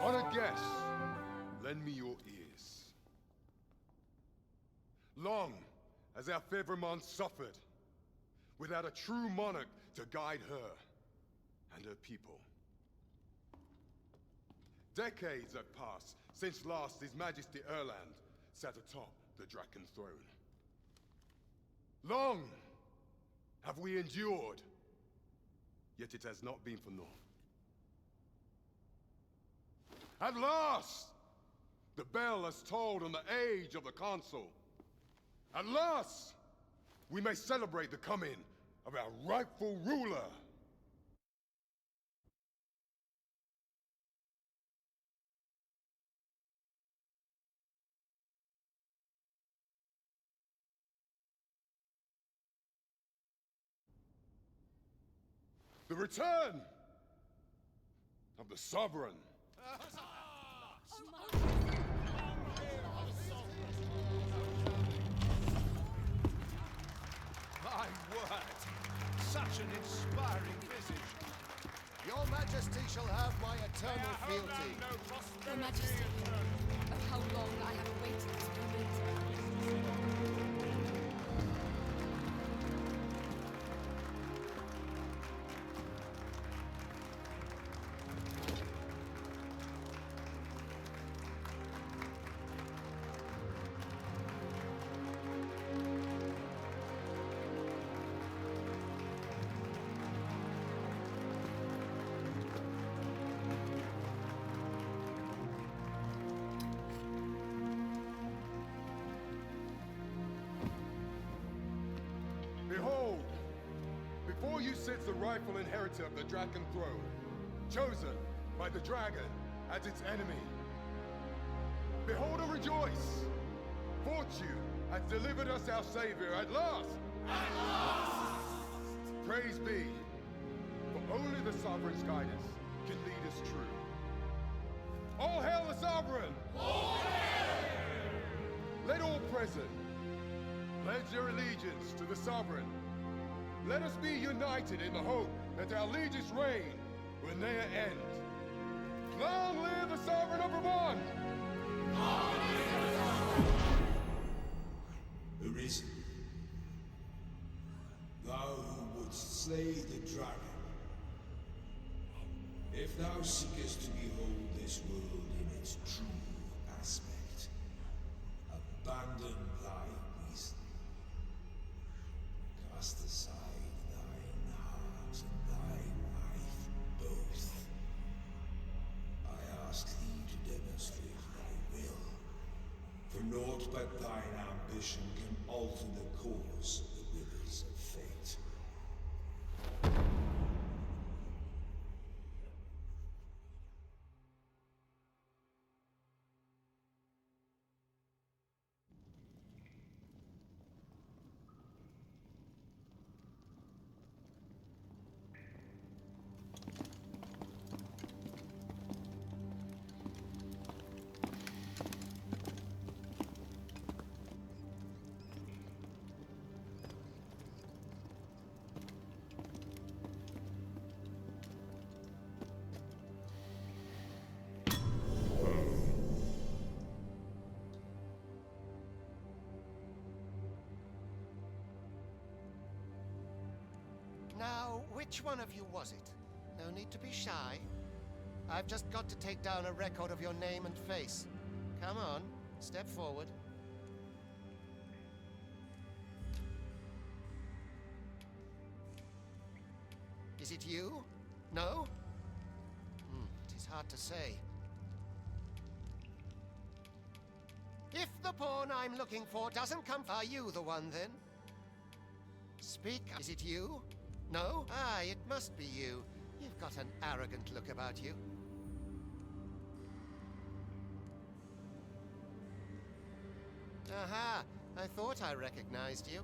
On a guess, lend me your ears. Long has our Fevrimon suffered, without a true monarch to guide her and her people. Decades have passed since last His Majesty Erland sat atop the Draken throne. Long have we endured, yet it has not been for naught. At last, the bell has tolled on the age of the Council. At last, we may celebrate the coming of our rightful ruler. The return of the Sovereign. My word! Such an inspiring visage. Your Majesty shall have my eternal fealty. Your Majesty, oh, how long I have awaited this moment. Behold, before you sits the rightful inheritor of the Draken throne, chosen by the dragon as its enemy. Behold and rejoice! Fortune has delivered us our savior at last! At last! Praise be, for only the Sovereign's guidance can lead us true. All hail the Sovereign! All hail! Let all present pledge their allegiance to the Sovereign. Let us be united in the hope that our liege's reign will ne'er end. Long live the Sovereign of Vermont! Arisen, thou who wouldst slay the dragon, if thou seekest to behold this world in its true aspect, abandon thy reason. Cast aside thine heart and thy life both. I ask thee to demonstrate thy will, for naught but thine ambition can alter the course of the rivers of fate. Now, which one of you was it? No need to be shy. I've just got to take down a record of your name and face. Come on, step forward. Is it you? No? It is hard to say. If the pawn I'm looking for doesn't come, are you the one then? Speak. Is it you? No? Ah, it must be you. You've got an arrogant look about you. Aha! I thought I recognized you.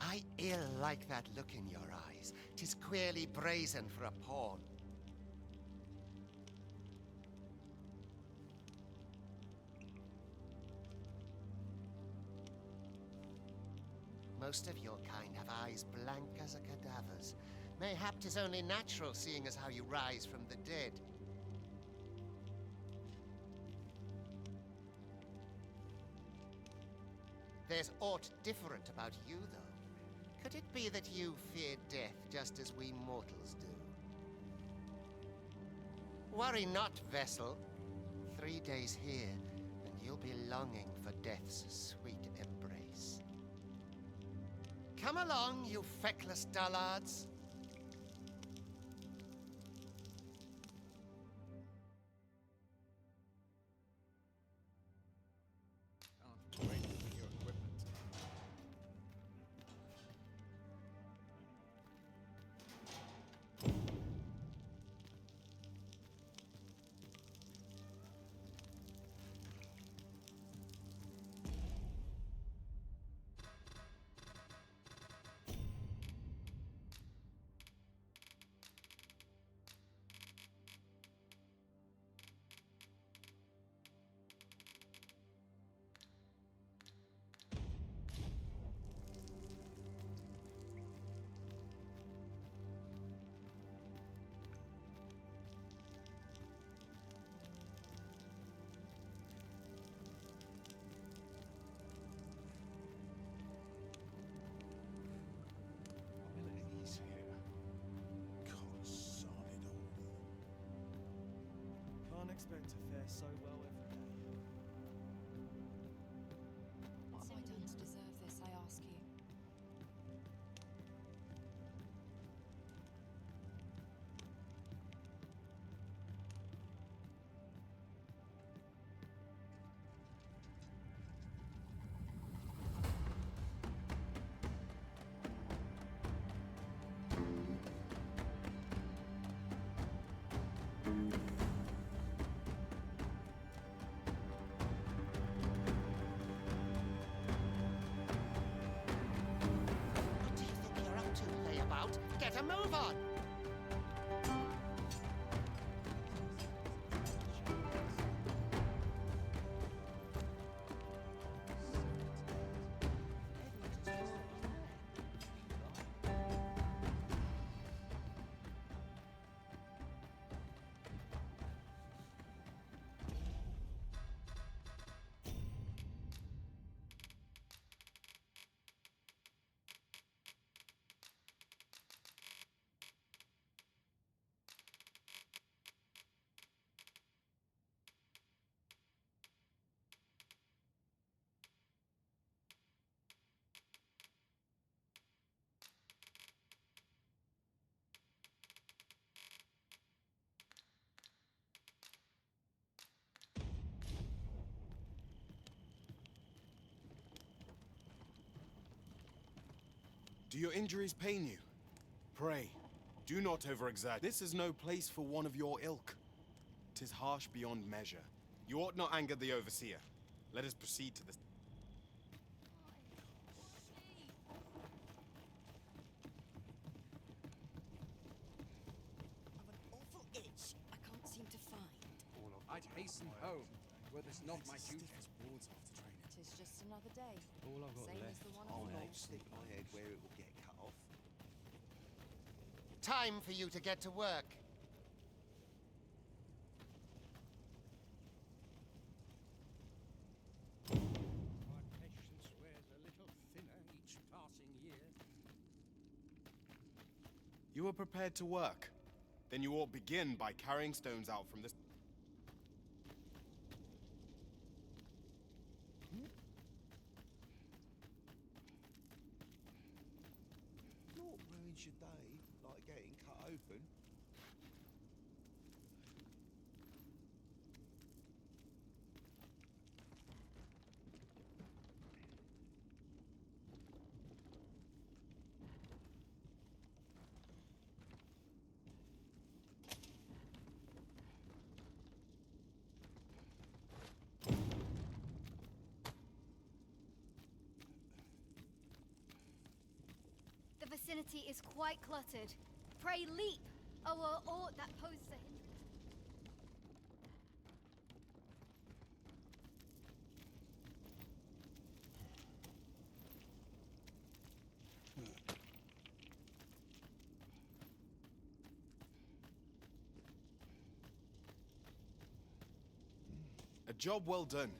I ill like that look in your eyes. 'Tis queerly brazen for a pawn. Most of your kind have eyes blank as a cadaver's. Mayhap 'tis only natural, seeing as how you rise from the dead. There's aught different about you, though. Could it be that you fear death just as we mortals do? Worry not, vessel. 3 days here, and you'll be longing for death's sweet embrace. Come along, you feckless dullards. Can't wait for your equipment. He's here. God, sod it all. Can't expect to fare so well every day. What have I done to deserve this, I ask you? What do you think you're up to, layabout? Get a move on! Do your injuries pain you? Pray, do not overexert. This is no place for one of your ilk. 'Tis harsh beyond measure. You ought not anger the overseer. Let us proceed to the... I've an awful itch I can't seem to find. I'd hasten home, were this not my duty. Tis just another day. All I've got Same left. as the one I'll before. not stick my head where it will get cut off. Time for you to get to work. My patience wears a little thinner each passing year. You are prepared to work. Then you ought begin by carrying stones out from this. Naught ruins your day, like getting cut open. The vicinity is quite cluttered. Pray leap, or aught that poses a hindrance. A job well done.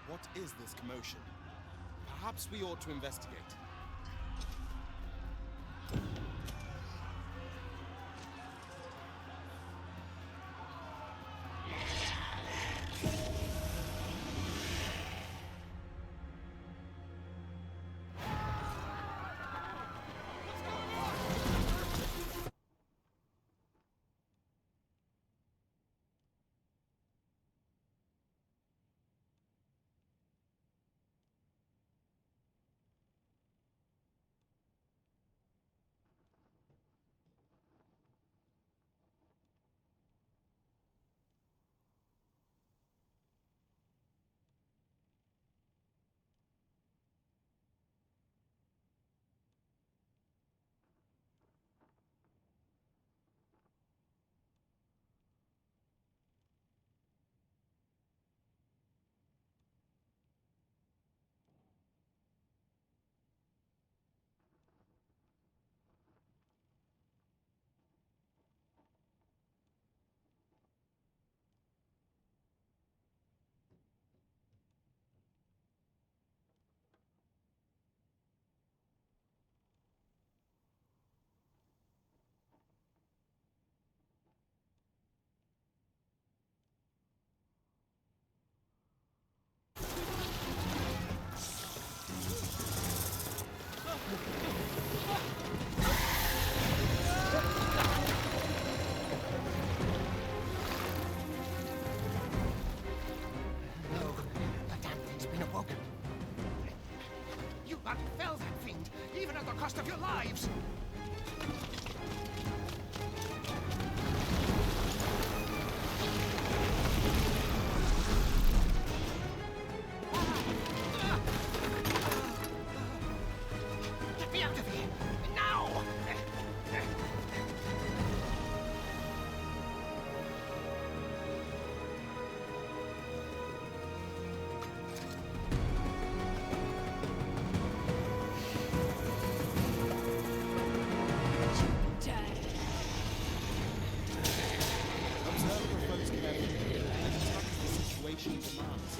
What is this commotion? Perhaps we ought to investigate. No, the damn thing's been awoken. You unfell that fiend, even at the cost of your lives! Get me out of here! Now! Observe your foes carefully and attack as the situation demands.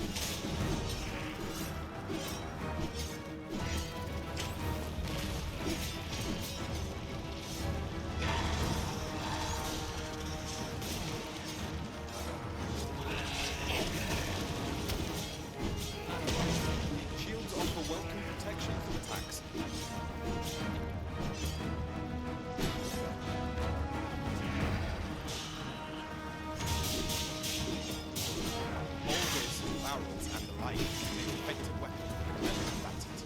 Shields offer welcome protection from attacks. Boulders, barrels, and the like make effective weapons for the combatant.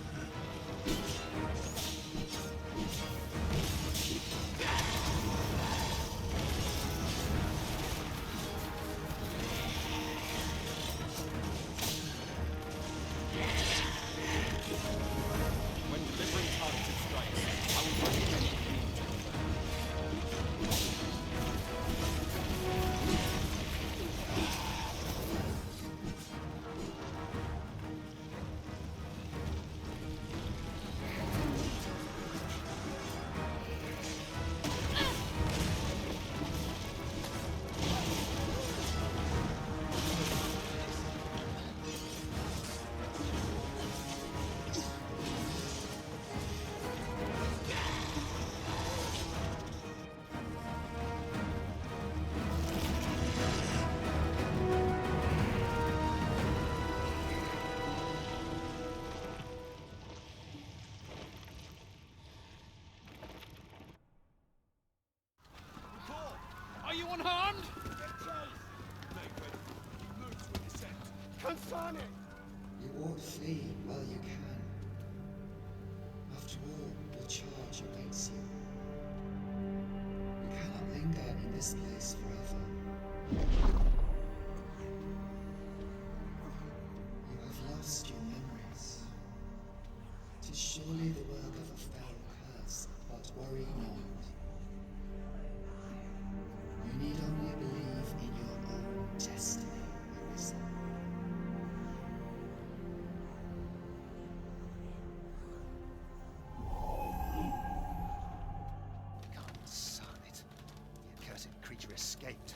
When delivering targeted strikes, I will recommend you lean to the left. unharmed? You ought flee while you can. After all, your charge awaits you. You cannot linger in this place forever. You have lost your memories. 'Tis surely the work of a foul curse, but worry not. You need only believe in your own destiny, Arisen. Son it. The accursed creature escaped.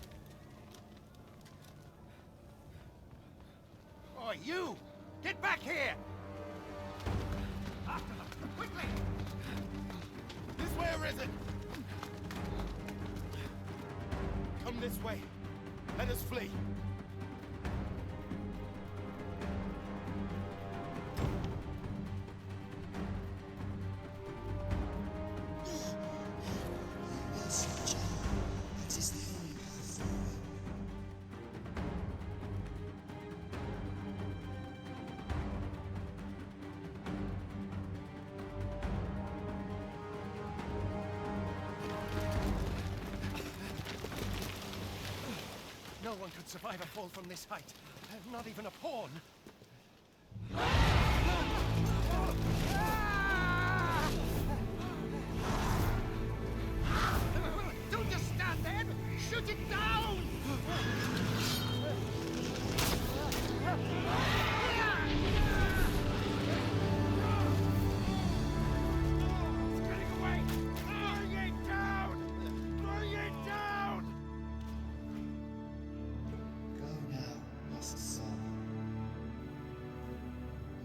Oh, you! Get back here! After them, quickly! This way, Arisen! Come this way. Let us flee. Yes, John. That is the only path forward. No one could survive a fall from this height. Not even a pawn. Don't just stand there! Shoot it down! It's getting away! Bring it down! Bring it down! Go now, lost soul.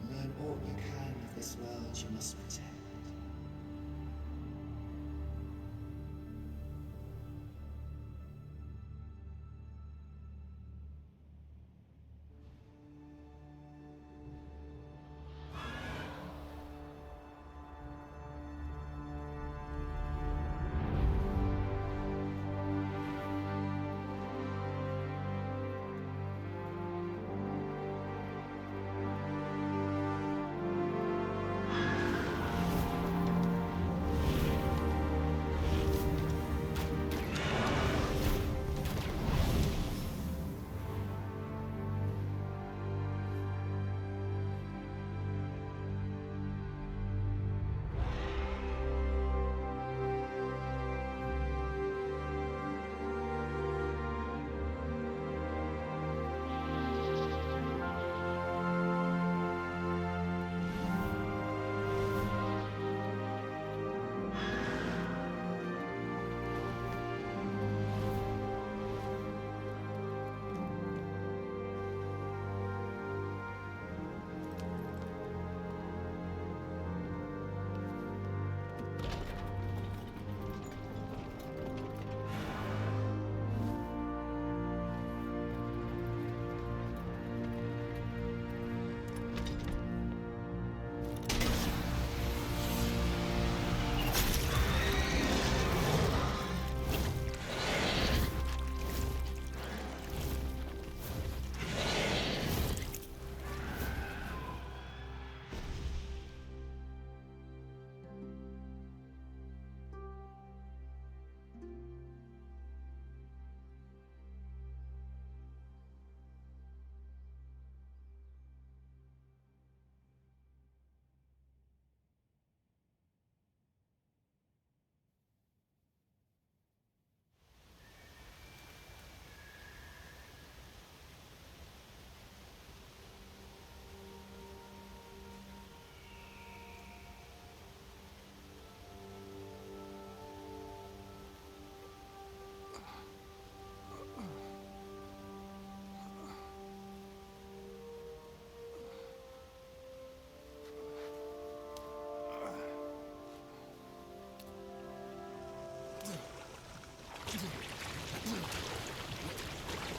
Learn all you can of this world you must protect.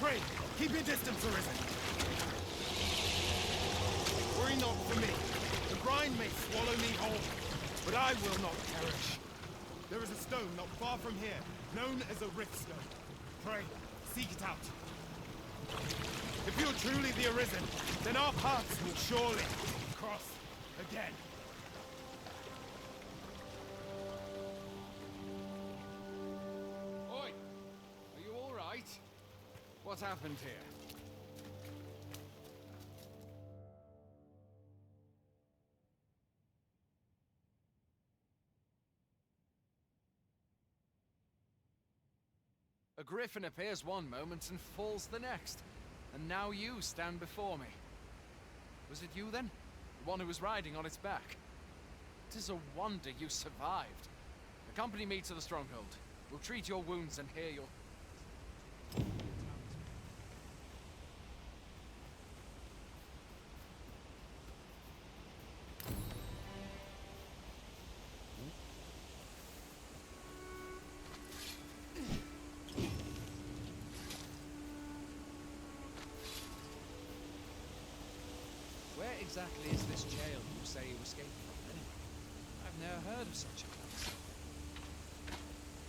Pray, keep your distance, Arisen. Worry not for me. The brine may swallow me whole, but I will not perish. There is a stone not far from here, known as a rift stone. Pray, seek it out. If you're truly the Arisen, then our paths will surely cross again. Oi! Are you all right? What happened here? A griffin appears one moment and falls the next. And now you stand before me. Was it you then? The one who was riding on its back? It is a wonder you survived. Accompany me to the stronghold. We'll treat your wounds and hear your... Where exactly is this jail you say you escaped from, anyway? I've never heard of such a place.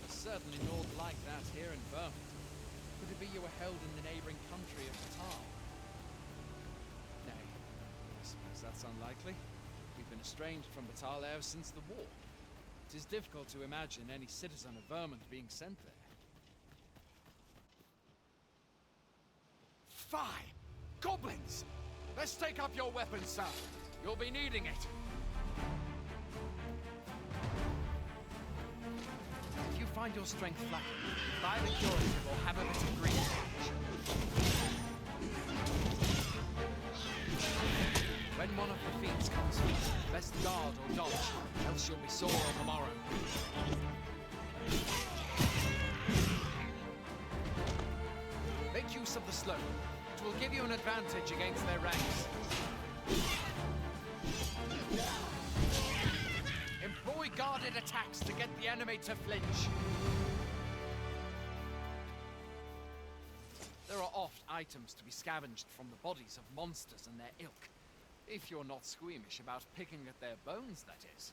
There's certainly naught like that here in Vermont. Could it be you were held in the neighboring country of Batal? Nay, I suppose that's unlikely. We've been estranged from Batal ever since the war. It is difficult to imagine any citizen of Vermont being sent there. Fie! Goblins! Let's take up your weapons, sir. You'll be needing it. If you find your strength lacking, buy the curative or have a bit of green. When one of the fiends comes first, best guard or dodge, else you'll be sore on the morrow. Make use of the slope. It will give you an advantage against their ranks. Employ guarded attacks to get the enemy to flinch. There are oft items to be scavenged from the bodies of monsters and their ilk. If you're not squeamish about picking at their bones, that is.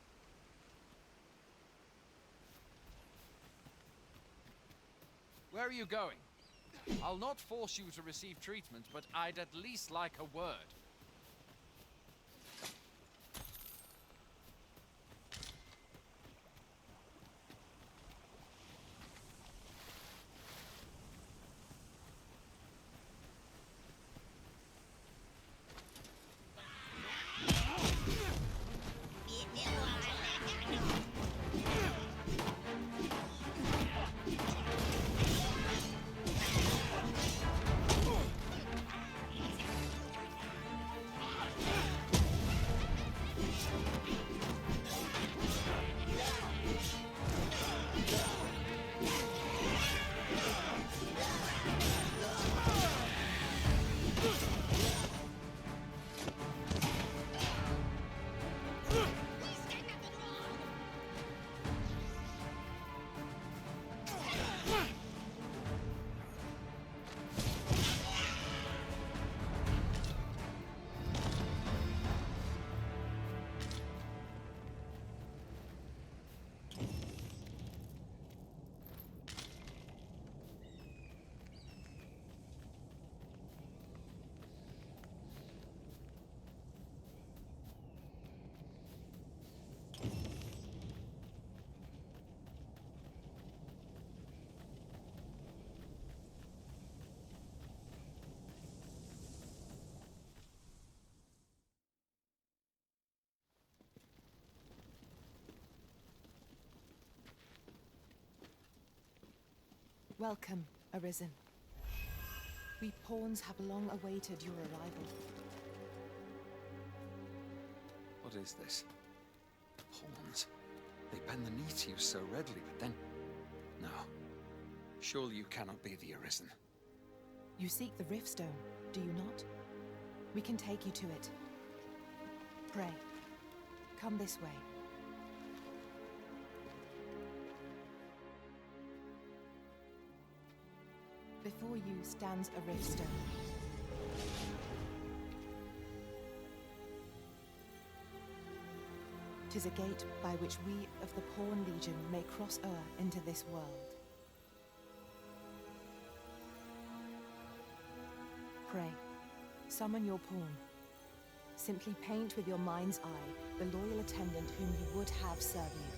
Where are you going? I'll not force you to receive treatment, but I'd at least like a word. Welcome, Arisen. We pawns have long awaited your arrival. What is this? Pawns. They bend the knee to you so readily, but then... No. Surely you cannot be the Arisen. You seek the Riftstone, do you not? We can take you to it. Pray, come this way. Before you stands a Riftstone. Tis a gate by which we of the Pawn Legion may cross o'er into this world. Summon your pawn. Simply paint with your mind's eye the loyal attendant whom you would have serve you.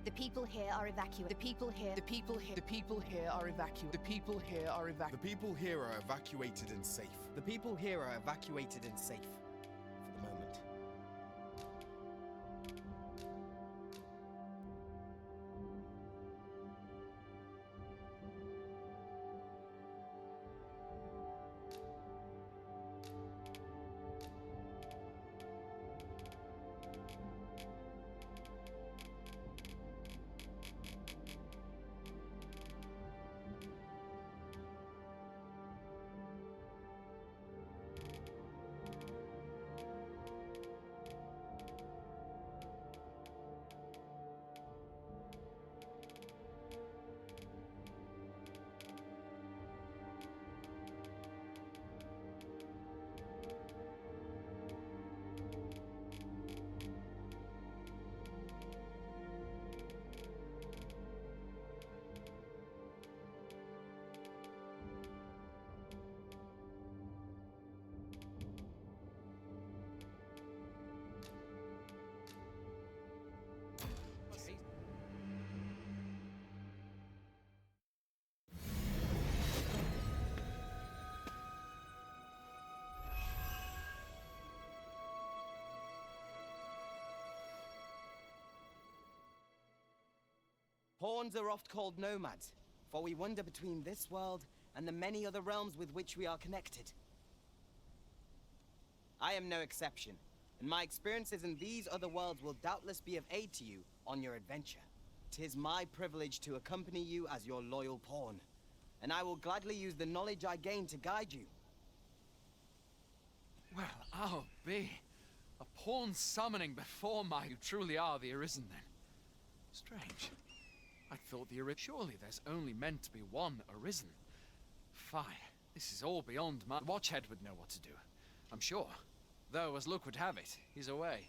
The people here are evacuated. The people here are evacuated. The people here are evacuated and safe. The people here are evacuated and safe. For the moment. Pawns are oft called nomads, for we wander between this world and the many other realms with which we are connected. I am no exception, and my experiences in these other worlds will doubtless be of aid to you on your adventure. 'Tis my privilege to accompany you as your loyal pawn, and I will gladly use the knowledge I gain to guide you. Well, I'll be. A pawn summoning before my... You truly are the Arisen, then. Strange. I thought the Arisen... Surely there's only meant to be one Arisen. Fie. This is all beyond my... The Watchhead would know what to do, I'm sure. Though, as luck would have it, he's away.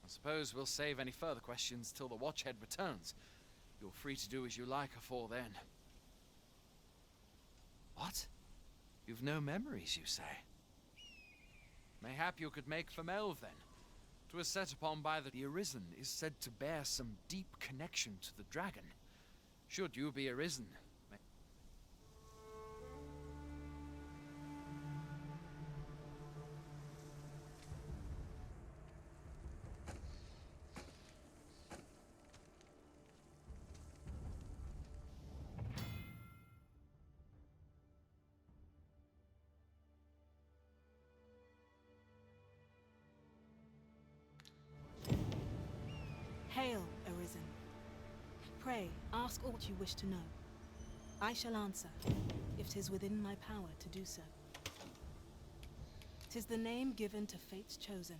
I suppose we'll save any further questions till the Watchhead returns. You're free to do as you like afore then. What? You've no memories, you say? Mayhap you could make for Melve, then. 'Twas set upon by the Arisen is said to bear some deep connection to the dragon. Should you be Arisen... Hail, Arisen. Pray, ask aught you wish to know. I shall answer, if 'tis within my power to do so. 'Tis the name given to fate's chosen,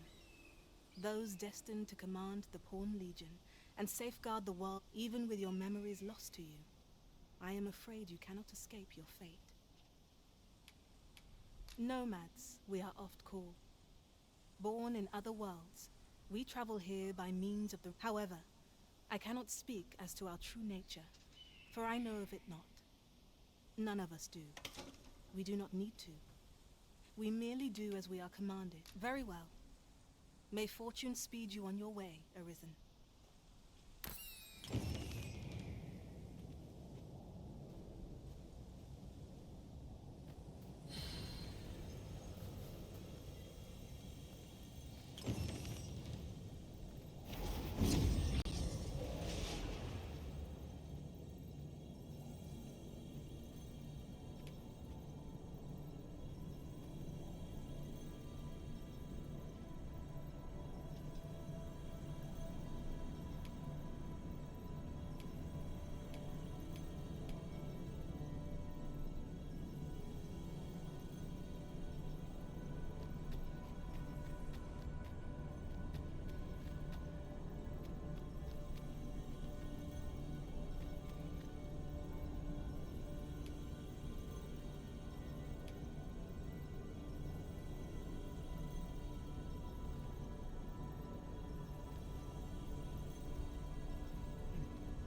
those destined to command the Pawn Legion and safeguard the world even with your memories lost to you. I am afraid you cannot escape your fate. Nomads, we are oft called. Born in other worlds, we travel here by means of the... However, I cannot speak as to our true nature, for I know of it not. None of us do. We do not need to. We merely do as we are commanded. Very well. May fortune speed you on your way, Arisen.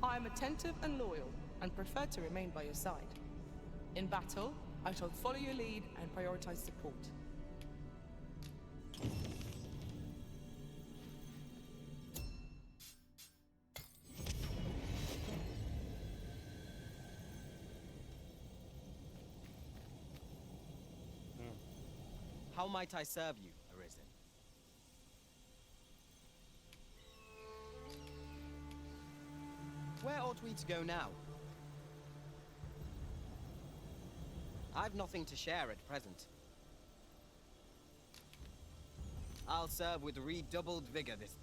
I am attentive and loyal, and prefer to remain by your side. In battle, I shall follow your lead and prioritize support. How might I serve you, Arisen? Where ought we to go now? I've nothing to share at present. I'll serve with redoubled vigor this...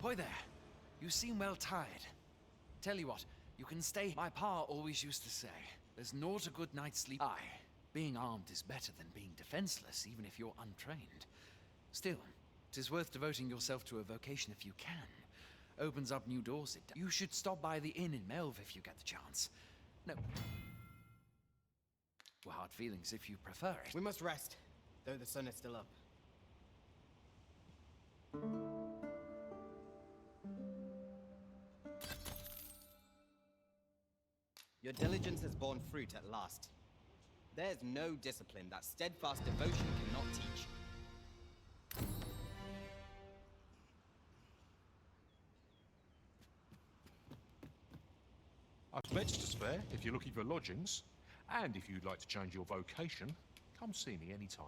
Boy there, you seem well tired. Tell you what, you can stay. My pa always used to say, there's naught a good night's sleep. Aye, being armed is better than being defenseless, even if you're untrained. Still, 'tis worth devoting yourself to a vocation if you can. Opens up new doors, it does. You should stop by the inn in Melve if you get the chance. No. Well, hard feelings if you prefer it. We must rest, though the sun is still up. Your diligence has borne fruit at last. There's no discipline that steadfast devotion cannot teach. I've beds to spare if you're looking for lodgings. And if you'd like to change your vocation, come see me anytime.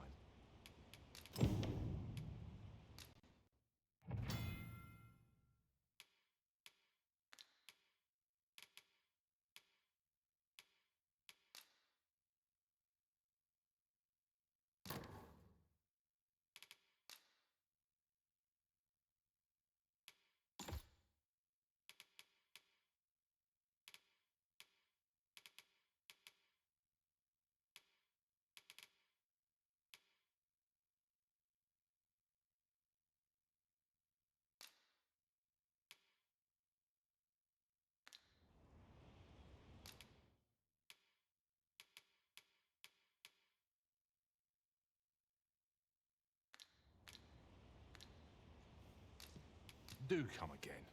Do come again.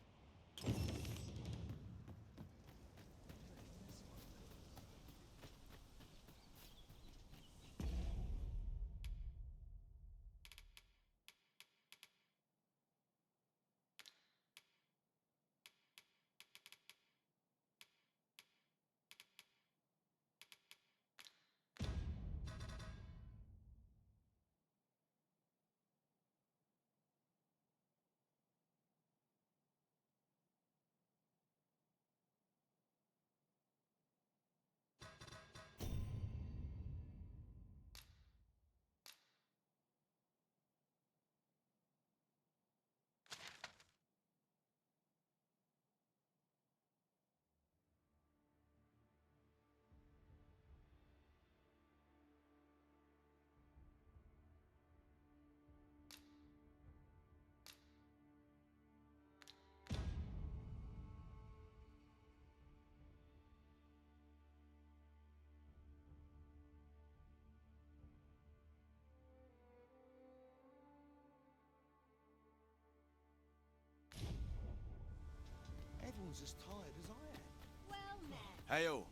was as tired as I am. Well met. Hey all,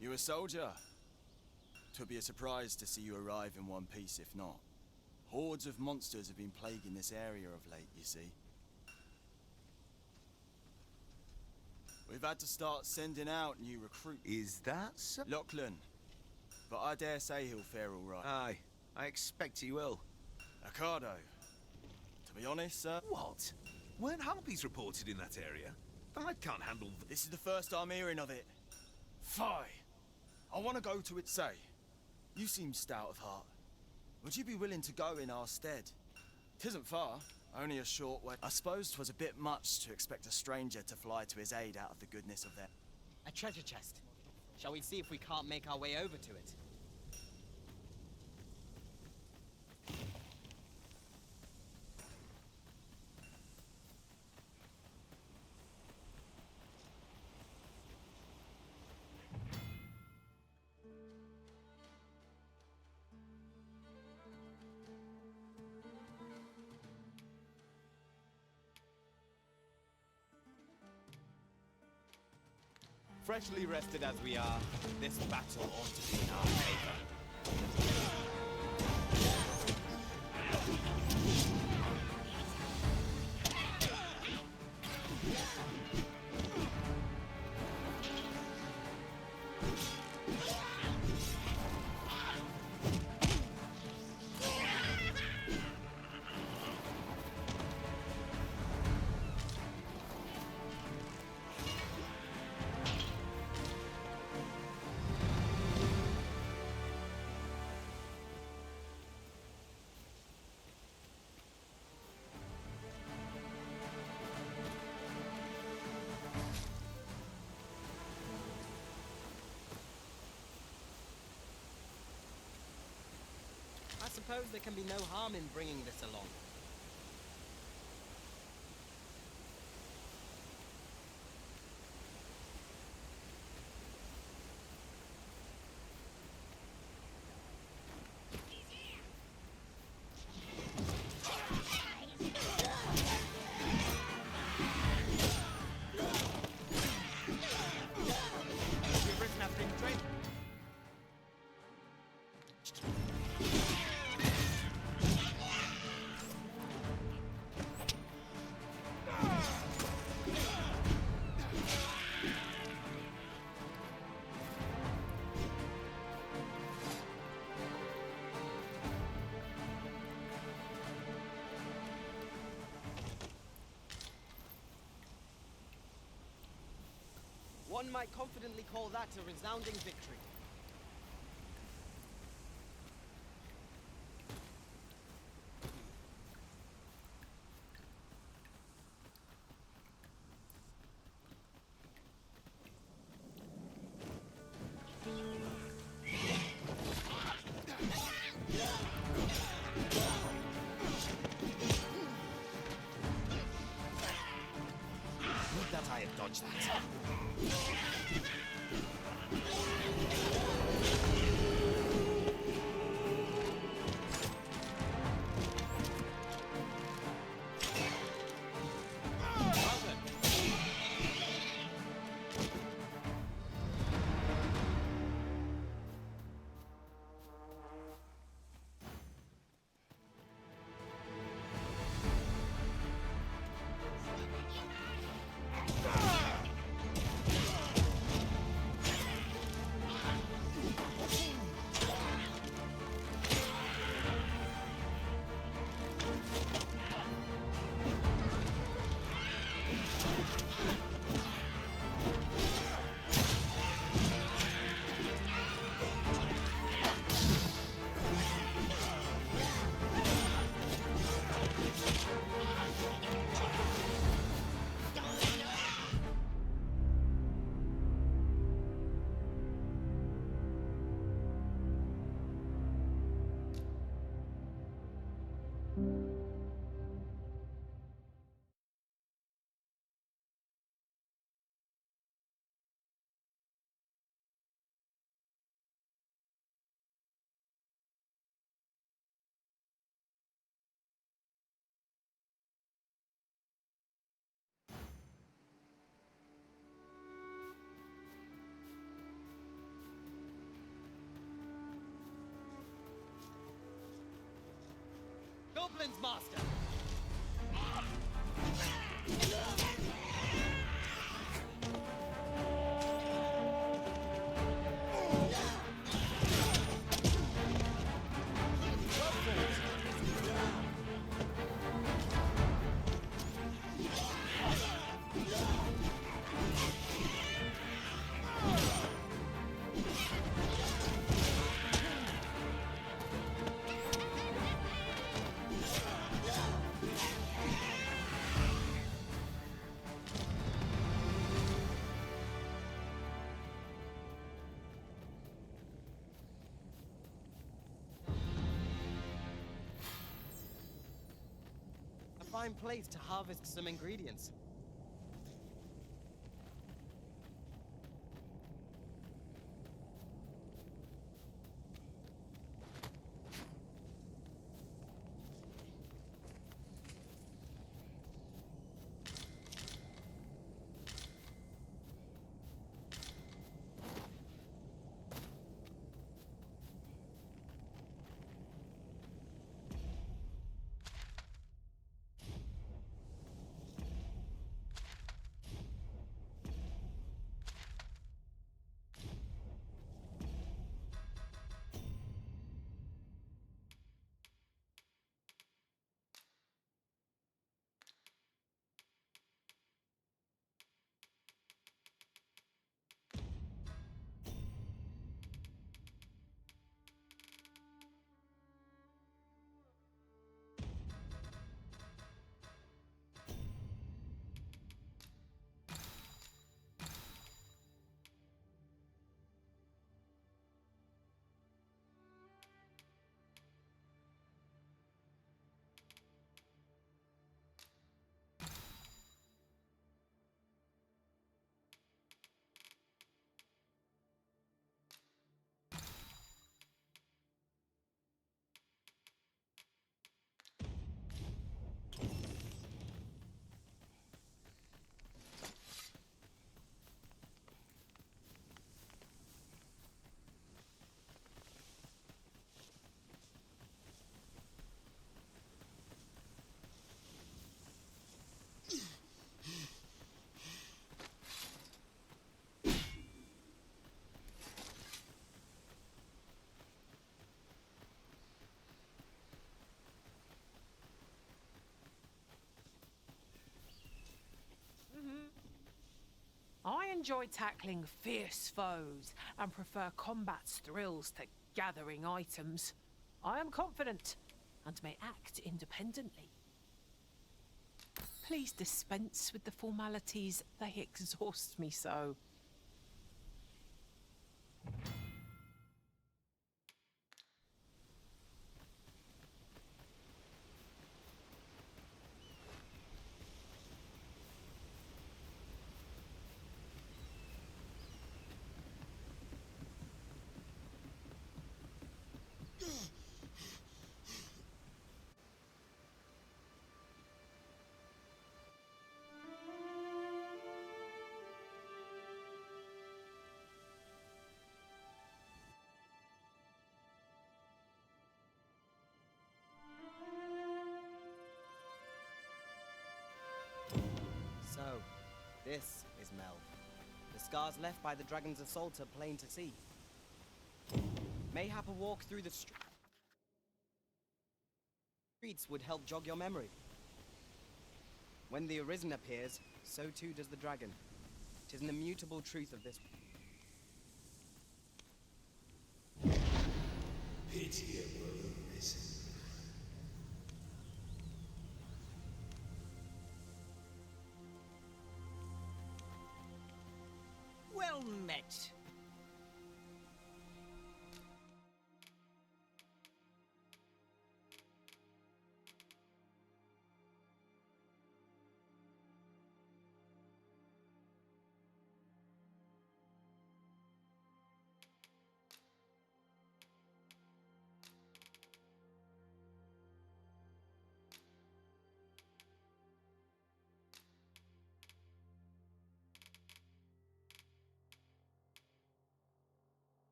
you a soldier? Twould be a surprise to see you arrive in one piece if not. Hordes of monsters have been plaguing this area of late, you see. We've had to start sending out new recruits. Is that so? Lachlan. But I dare say he'll fare all right. Aye, I expect he will. Ocado. To be honest, sir... What? Weren't harpies reported in that area? I can't handle... This is the first I'm hearing of it. Fie! I want to go to it, say. You seem stout of heart. Would you be willing to go in our stead? 'Tisn't far, only a short way. I suppose 'twas a bit much to expect a stranger to fly to his aid out of the goodness of their... A treasure chest. Shall we see if we can't make our way over to it? Freshly rested as we are, this battle ought to be in our favor. I suppose there can be no harm in bringing this along. We've written after him, trade. One might confidently call that a resounding victory. Would that I had dodged that. goblins, master! Fine place to harvest some ingredients. I enjoy tackling fierce foes and prefer combat's thrills to gathering items. I am confident and may act independently. Please dispense with the formalities, they exhaust me so. So, this is Mel. The scars left by the dragon's assault are plain to see. Mayhap a walk through the streets would help jog your memory. When the Arisen appears, so too does the dragon. 'Tis an immutable truth of this. Pity a brother missing. Well met.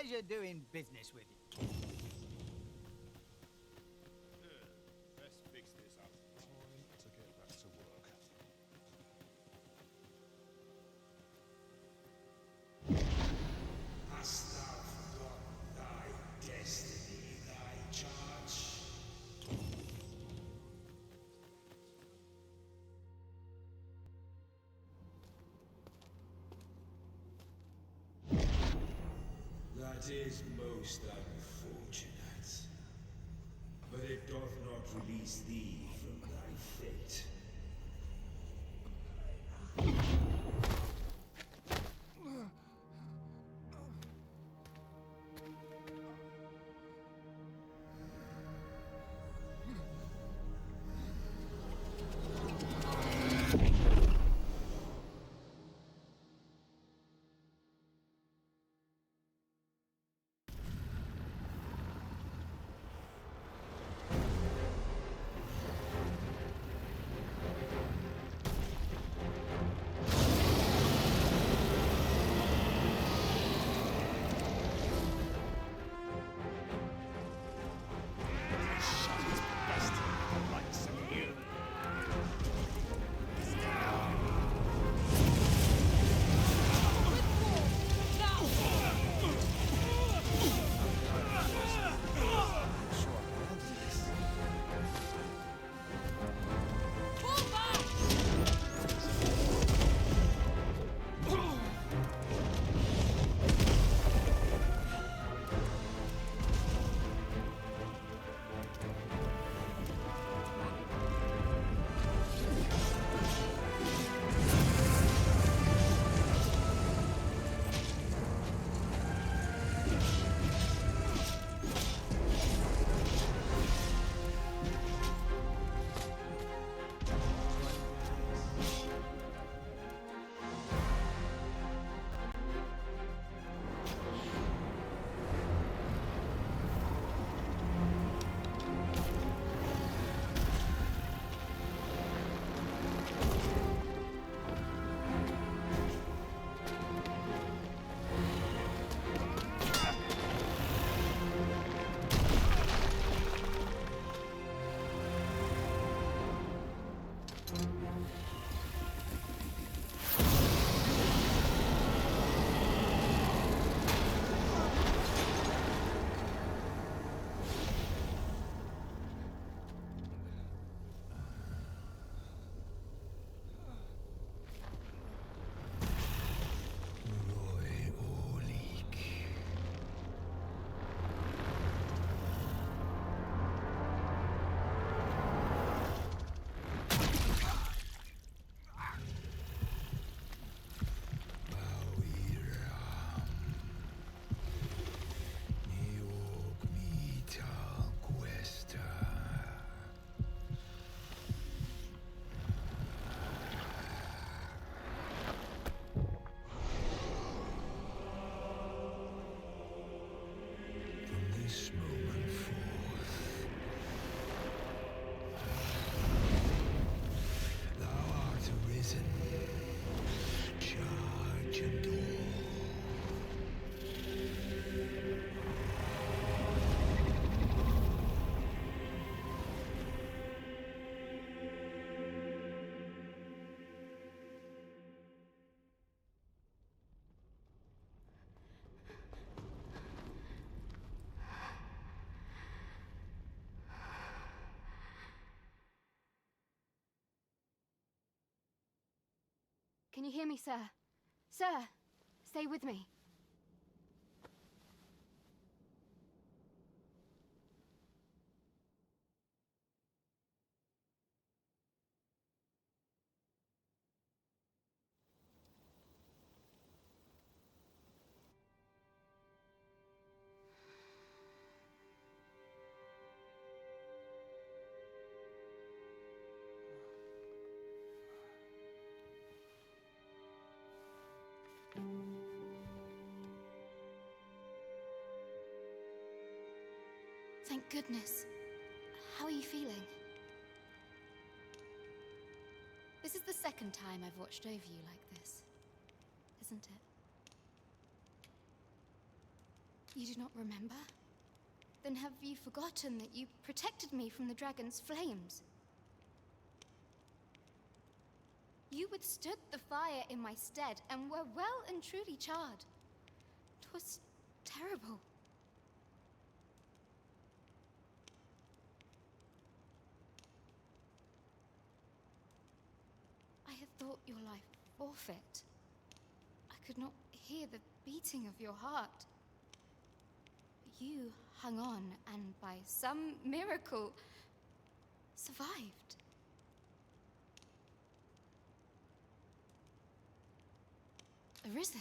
pleasure doing business with you. Let's fix this up. Time to get back to work. Hast thou forgotten thy destiny, thy charge? That is most unfortunate, but it doth not release thee from thy fate. Can you hear me, sir? Sir, stay with me. Thank goodness. How are you feeling? This is the second time I've watched over you like this, isn't it? You do not remember? Then have you forgotten that you protected me from the dragon's flames? You withstood the fire in my stead and were well and truly charred. 'Twas terrible. I had thought your life forfeit. I could not hear the beating of your heart. But you hung on and by some miracle survived. Arisen?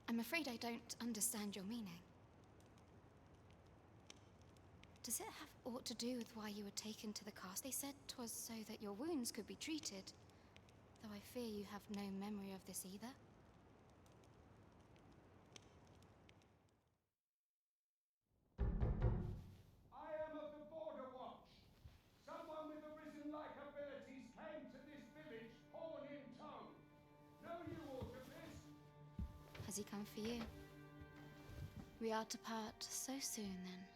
I'm afraid I don't understand your meaning. Does it have aught to do with why you were taken to the castle? They said 'twas so that your wounds could be treated, though I fear you have no memory of this either. I am of the Border Watch. Someone with Arisen-like abilities came to this village, horn in tow. Know you aught of this? Has he come for you? We are to part so soon, then.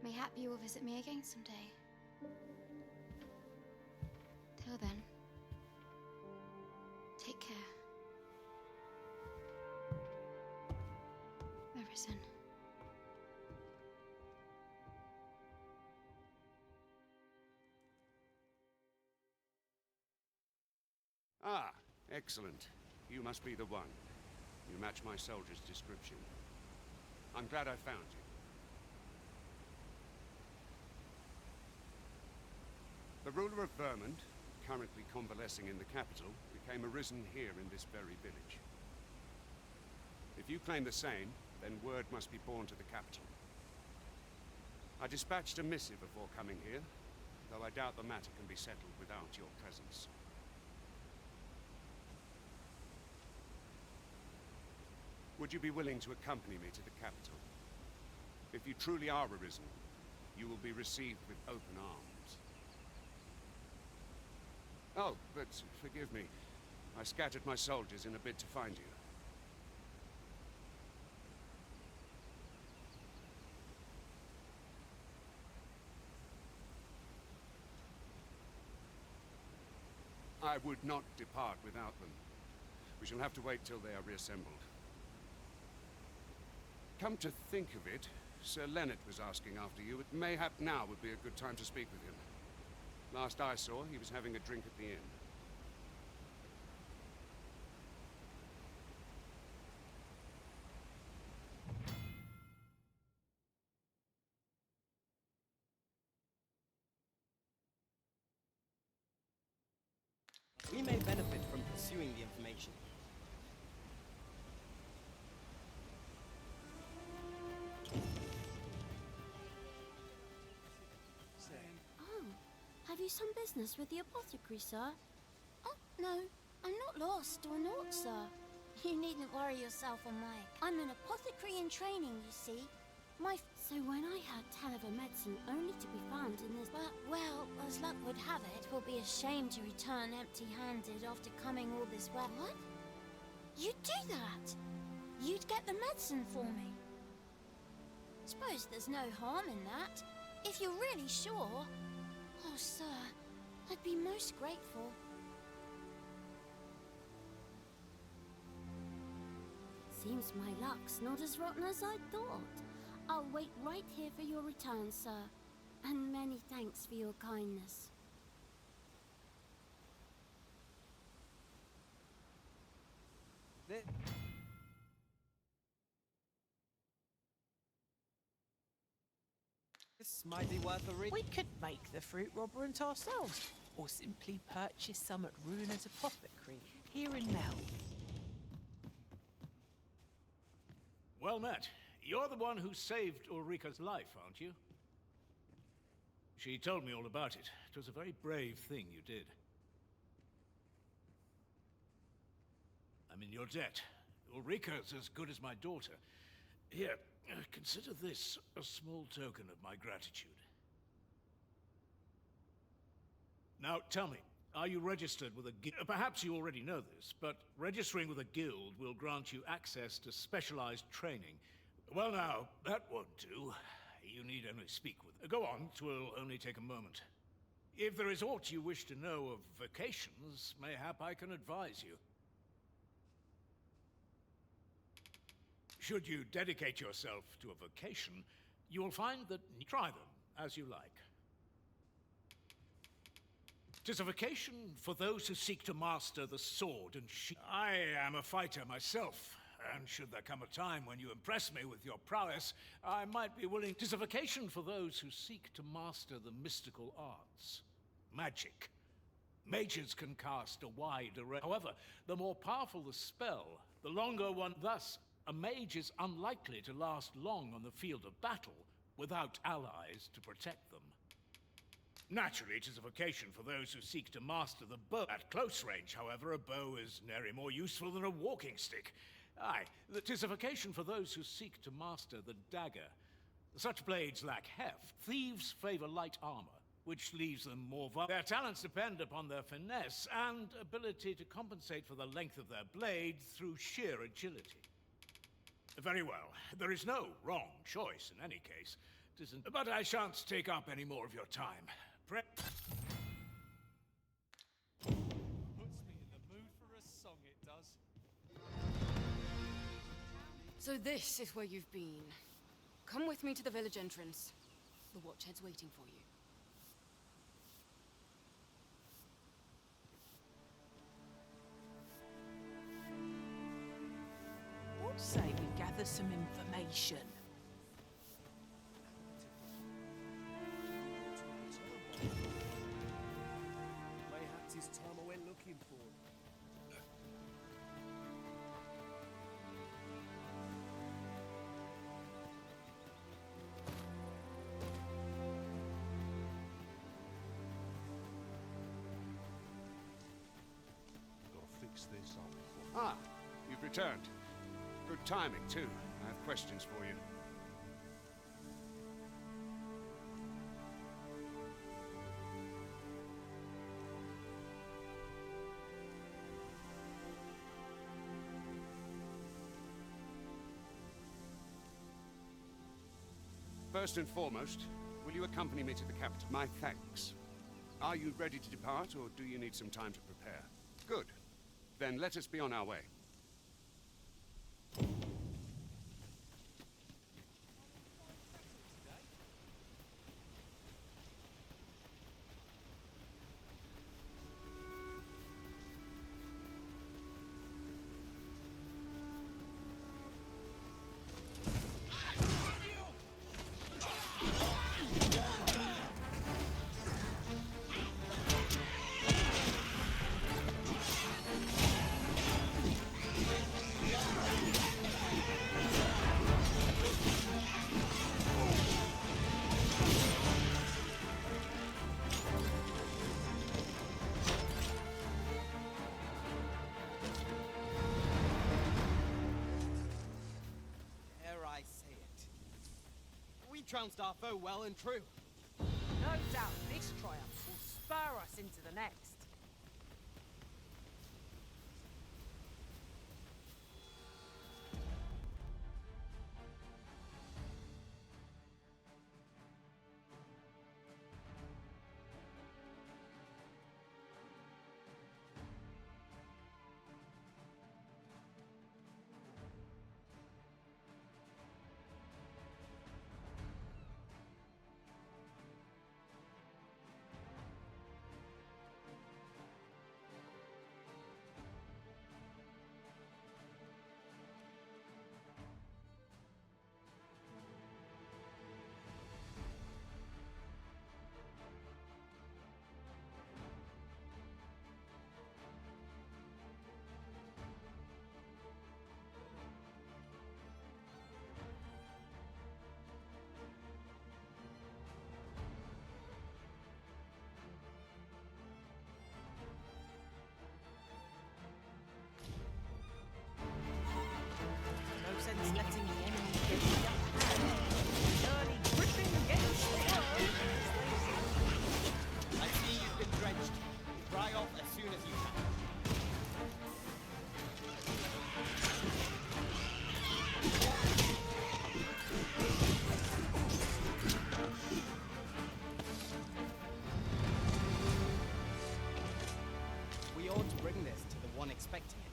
Mayhap you will visit me again someday. Till then, take care. Arisen. Ah, excellent. You must be the one. You match my soldier's description. I'm glad I found you. The ruler of Vermont, currently convalescing in the capital, became arisen here in this very village. If you claim the same, then word must be borne to the capital. I dispatched a missive before coming here, though I doubt the matter can be settled without your presence. Would you be willing to accompany me to the capital? If you truly are arisen, you will be received with open arms. Oh, but forgive me. I scattered my soldiers in a bid to find you. I would not depart without them. We shall have to wait till they are reassembled. Come to think of it, Sir Leonard was asking after you. It mayhap now would be a good time to speak with him. Last I saw, he was having a drink at the inn. We may benefit from pursuing the information. Oh, have you some business with the apothecary, sir? Oh, no, I'm not lost or naught, sir. You needn't worry yourself on my account. I'm an apothecary in training, you see. So when I heard tell of a medicine only to be found in this... Well, as luck would have it, it will be a shame to return empty-handed after coming all this way. What? You'd do that? You'd get the medicine for me? Suppose there's no harm in that. If you're really sure... Oh, sir, I'd be most grateful. Seems my luck's not as rotten as I thought. I'll wait right here for your return, sir. And many thanks for your kindness. This might be worth a read. We could make the fruit robberant ourselves, or simply purchase some at Runa's apothecary here in Mel. Well met. You're the one who saved Ulrika's life, aren't you? She told me all about it. It was a very brave thing you did. I'm in your debt. Ulrika's as good as my daughter. Here, consider this a small token of my gratitude. Now, tell me, Are you registered with a guild? Perhaps you already know this, but registering with a guild will grant you access to specialized training. Well now, that won't do. You need only speak with... Go on, 'twill only take a moment. If there is aught you wish to know of vocations, mayhap I can advise you. Should you dedicate yourself to a vocation, you will find that... Try them, as you like. 'Tis a vocation for those who seek to master the sword and shield. I am a fighter myself, and should there come a time when you impress me with your prowess, I might be willing... 'Tis a vocation for those who seek to master the mystical arts. Magic. Mages can cast a wide array. However, the more powerful the spell, the longer one... Thus, a mage is unlikely to last long on the field of battle without allies to protect them. Naturally, it is a vocation for those who seek to master the bow. At close range, however, a bow is nary more useful than a walking stick. Aye, it is a vocation for those who seek to master the dagger. Such blades lack heft. Thieves favor light armor, which leaves them more vulnerable. Their talents depend upon their finesse and ability to compensate for the length of their blade through sheer agility. Very well. There is no wrong choice in any case. But I shan't take up any more of your time. Puts me in the mood for a song, it does. So this is where you've been. Come with me to the village entrance. The Watchhead's waiting for you. What say we gather some information? Mayhaps it's time I went looking for him. Gotta fix this up. Ah, you've returned. Good timing, too. I have questions for you. First and foremost, will you accompany me to the capital? My thanks. Are you ready to depart, or do you need some time to prepare? Good. Then let us be on our way. trounced our foe well and true. No doubt this triumph will spur us into the next. Dry off as soon as you can. We ought to bring this to the one expecting it.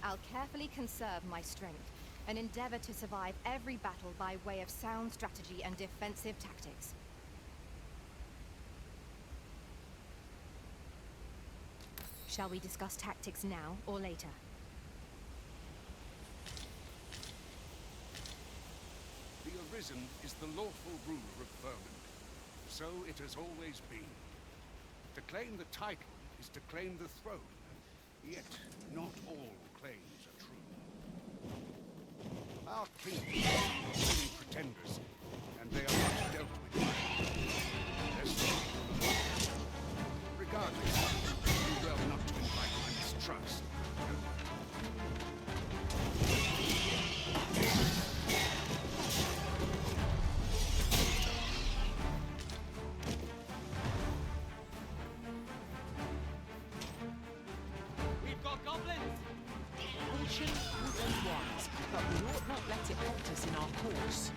I'll carefully conserve my strength and endeavor to survive every battle by way of sound strategy and defensive tactics. Shall we discuss tactics now or later? The Arisen is the lawful ruler of Vermund. So it has always been. To claim the title is to claim the throne. Yet, not all claims are true. Our kingdom are willing pretenders, and they are not dealt with. Regardless, do well not to invite my mistrust. We've got goblins! Caution would be wise, but we ought not let it halt us in our course.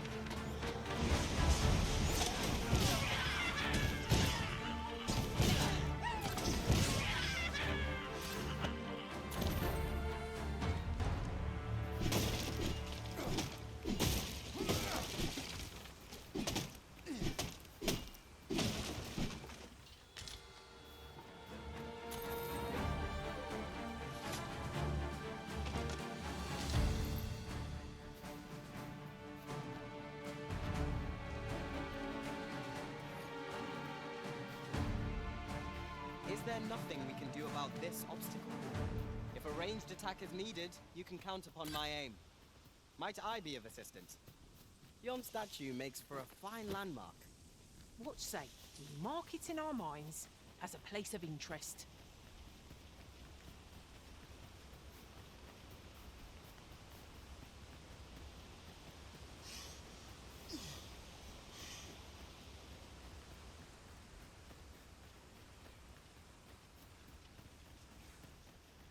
Is there nothing we can do about this obstacle? If a ranged attack is needed, you can count upon my aim. Might I be of assistance? Yon statue makes for a fine landmark. What say we mark it in our minds as a place of interest?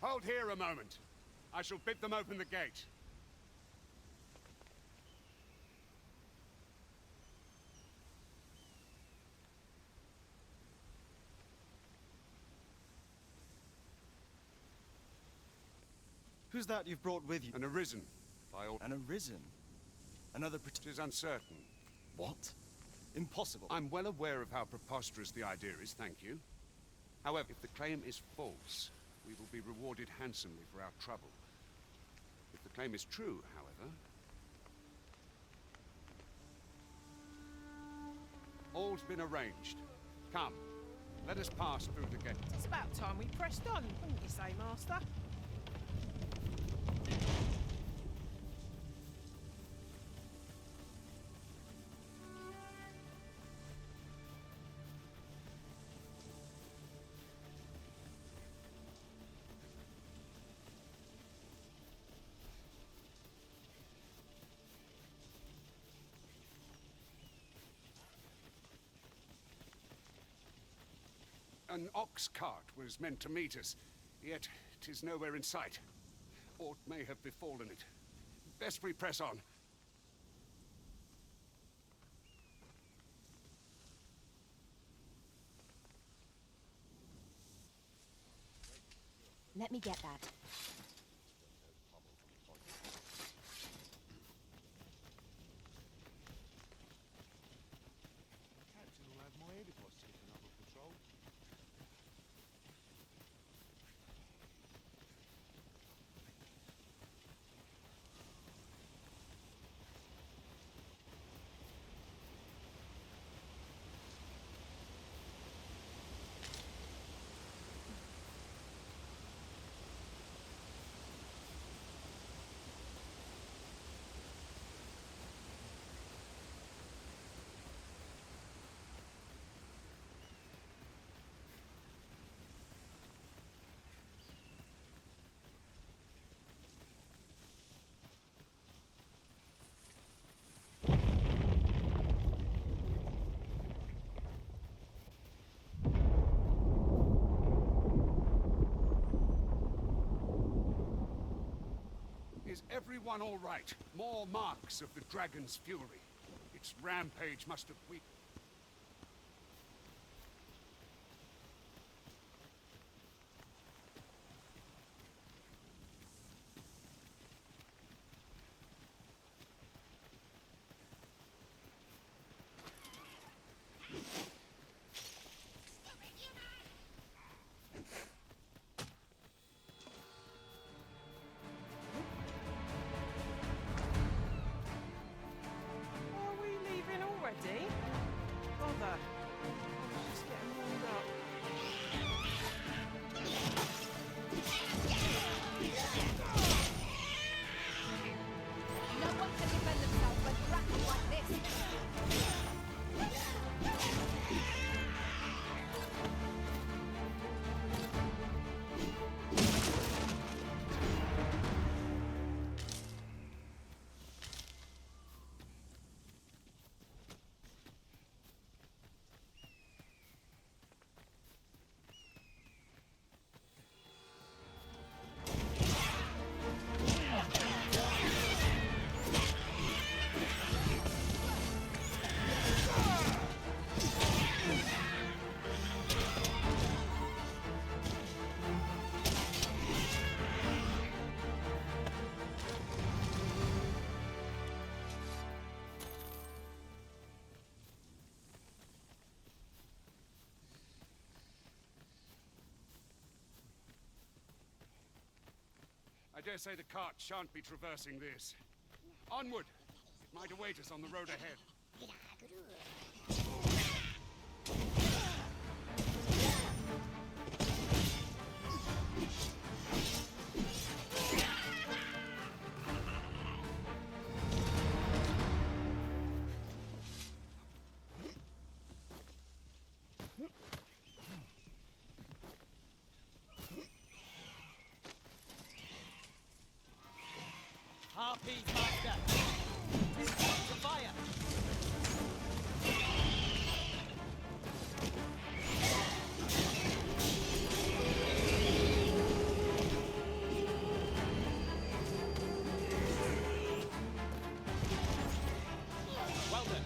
Hold here a moment. I shall bid them open the gate. Who's that you've brought with you? An Arisen, by all... An Arisen? Another It is uncertain. What? Impossible. I'm well aware of how preposterous the idea is, thank you. However, if the claim is false, we will be rewarded handsomely for our trouble. If the claim is true, however... All's been arranged. Come, let us pass through the gate. It's about time we pressed on, wouldn't you say, Master? An ox cart was meant to meet us, yet 'tis nowhere in sight. Aught may have befallen it. Best we press on. Let me get that. Captain will have my head if I take another patrol. Everyone all right? More marks of the dragon's fury. Its rampage must have weakened. Are we leaving already? Bother. Just getting warmed up. No one can defend themselves when grappled like this. I dare say the cart shan't be traversing this. Onward! It might await us on the road ahead. Harpies, master! To fire! Well done.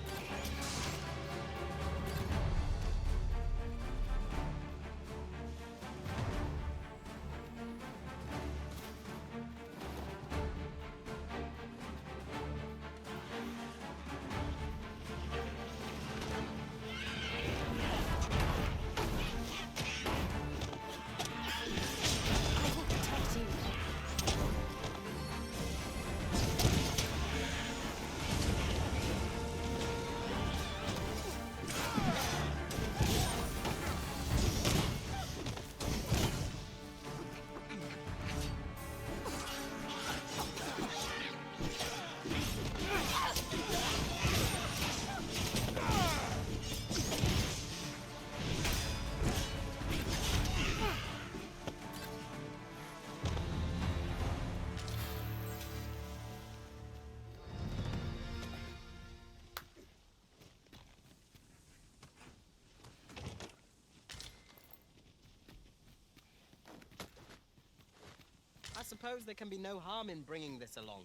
I suppose there can be no harm in bringing this along.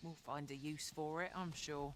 We'll find a use for it, I'm sure.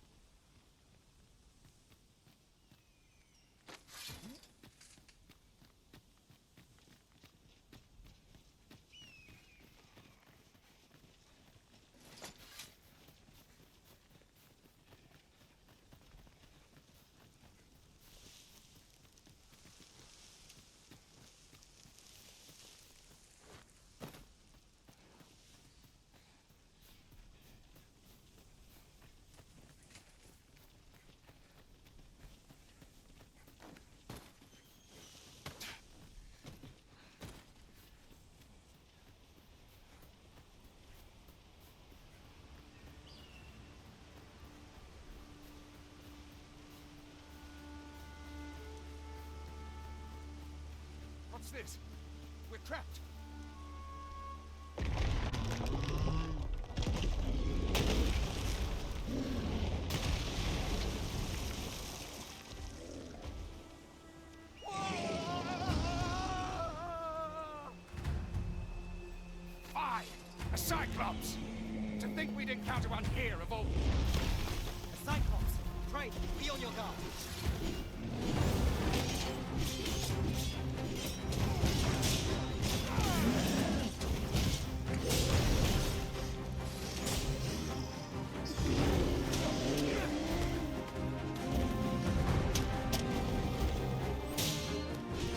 What's this? We're trapped. Fie! A Cyclops! To think we'd encounter one here of all... A Cyclops! Pray, be on your guard!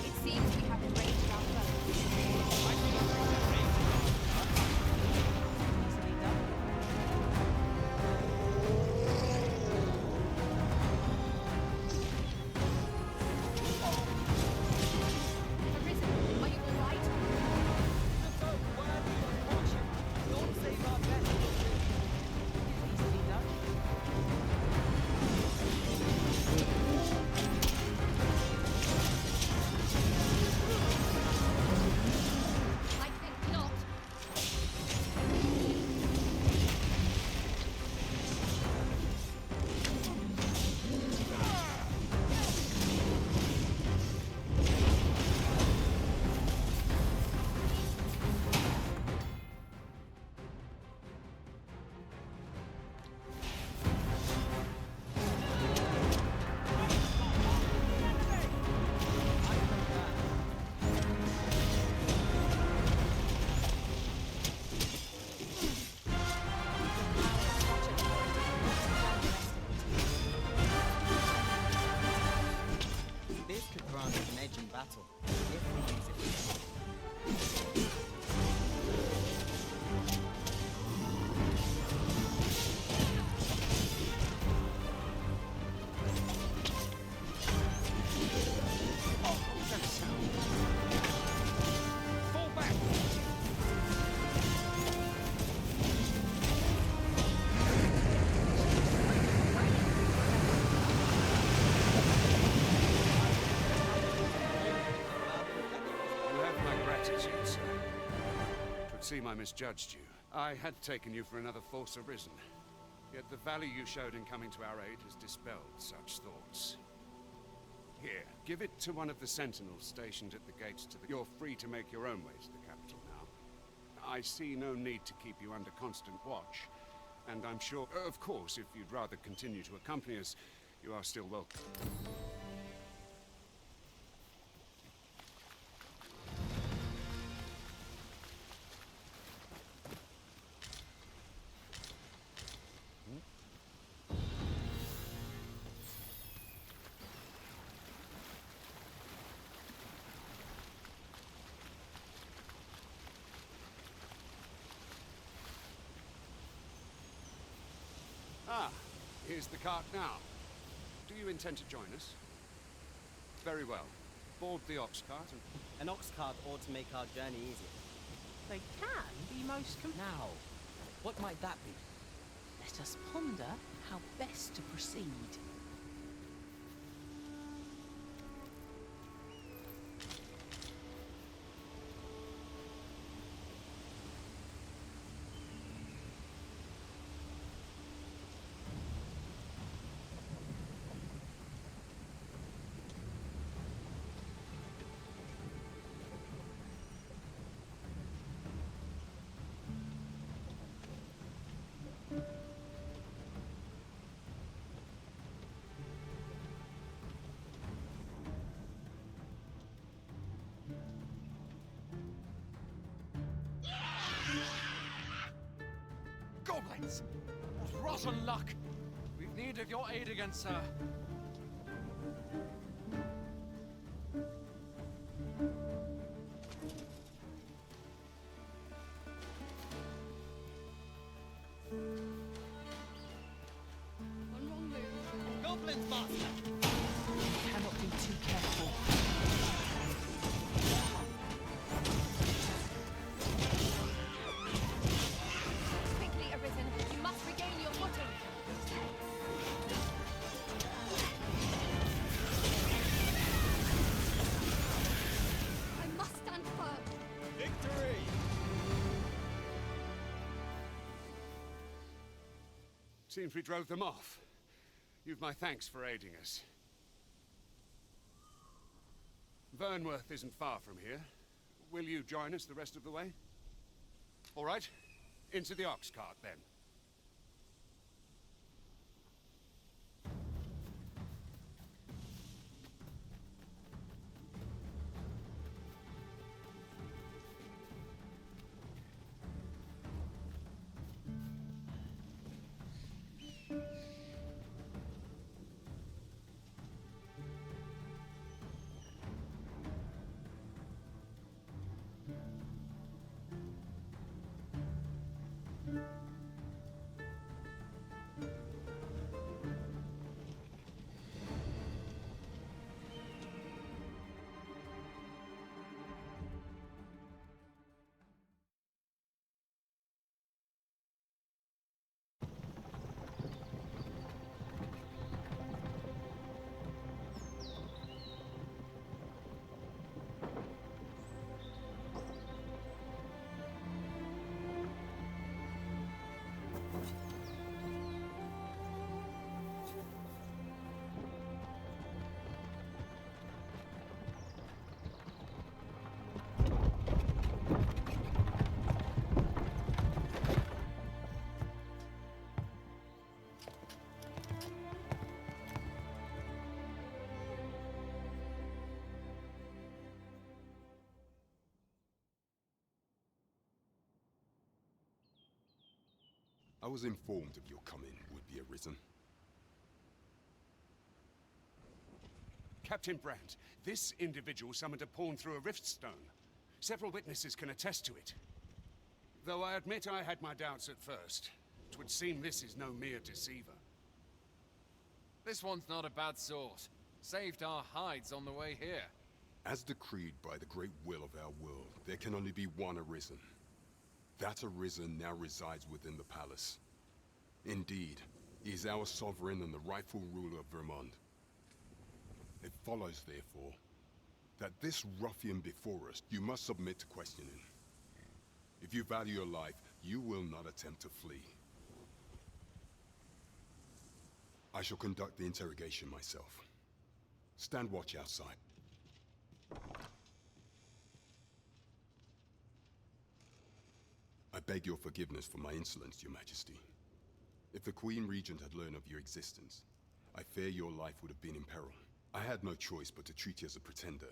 It seems we have enraged our foes. Arisen, are you all right? I think not. This could grant us an edge in battle, if we use it well. Fall back! You have my gratitude, sir. Twould seem I misjudged you. I had taken you for another false arisen. Yet the value you showed in coming to our aid has dispelled such thoughts. Here, give it to one of the sentinels stationed at the gates to the... You're free to make your own way to the capital now. I see no need to keep you under constant watch. And I'm sure... Of course, if you'd rather continue to accompany us, you are still welcome. Ah, here's the cart now. Do you intend to join us? Very well. Board the ox cart and... An ox cart ought to make our journey easier. They can be most... Now, what might that be? Let us ponder how best to proceed. Goblins! What rotten luck! We've need of your aid again, sir. One wrong move. Goblins, master! Cannot be too careful. Quickly, Arisen, you must regain your footing. I must stand firm. Victory! Seems we drove them off. You've my thanks for aiding us. Vernworth isn't far from here. Will you join us the rest of the way? All right. Into the ox cart, then. I was informed of your coming, would-be Arisen. Captain Brandt, this individual summoned a pawn through a rift stone. Several witnesses can attest to it. Though I admit I had my doubts at first. 'Twould seem this is no mere deceiver. This one's not a bad sort. Saved our hides on the way here. As decreed by the great will of our world, there can only be one Arisen. That Arisen now resides within the palace. Indeed, he is our sovereign and the rightful ruler of Vermont. It follows, therefore, that this ruffian before us, you must submit to questioning. If you value your life, you will not attempt to flee. I shall conduct the interrogation myself. Stand watch outside. I beg your forgiveness for my insolence, Your Majesty. If the Queen Regent had learned of your existence, I fear your life would have been in peril. I had no choice but to treat you as a pretender,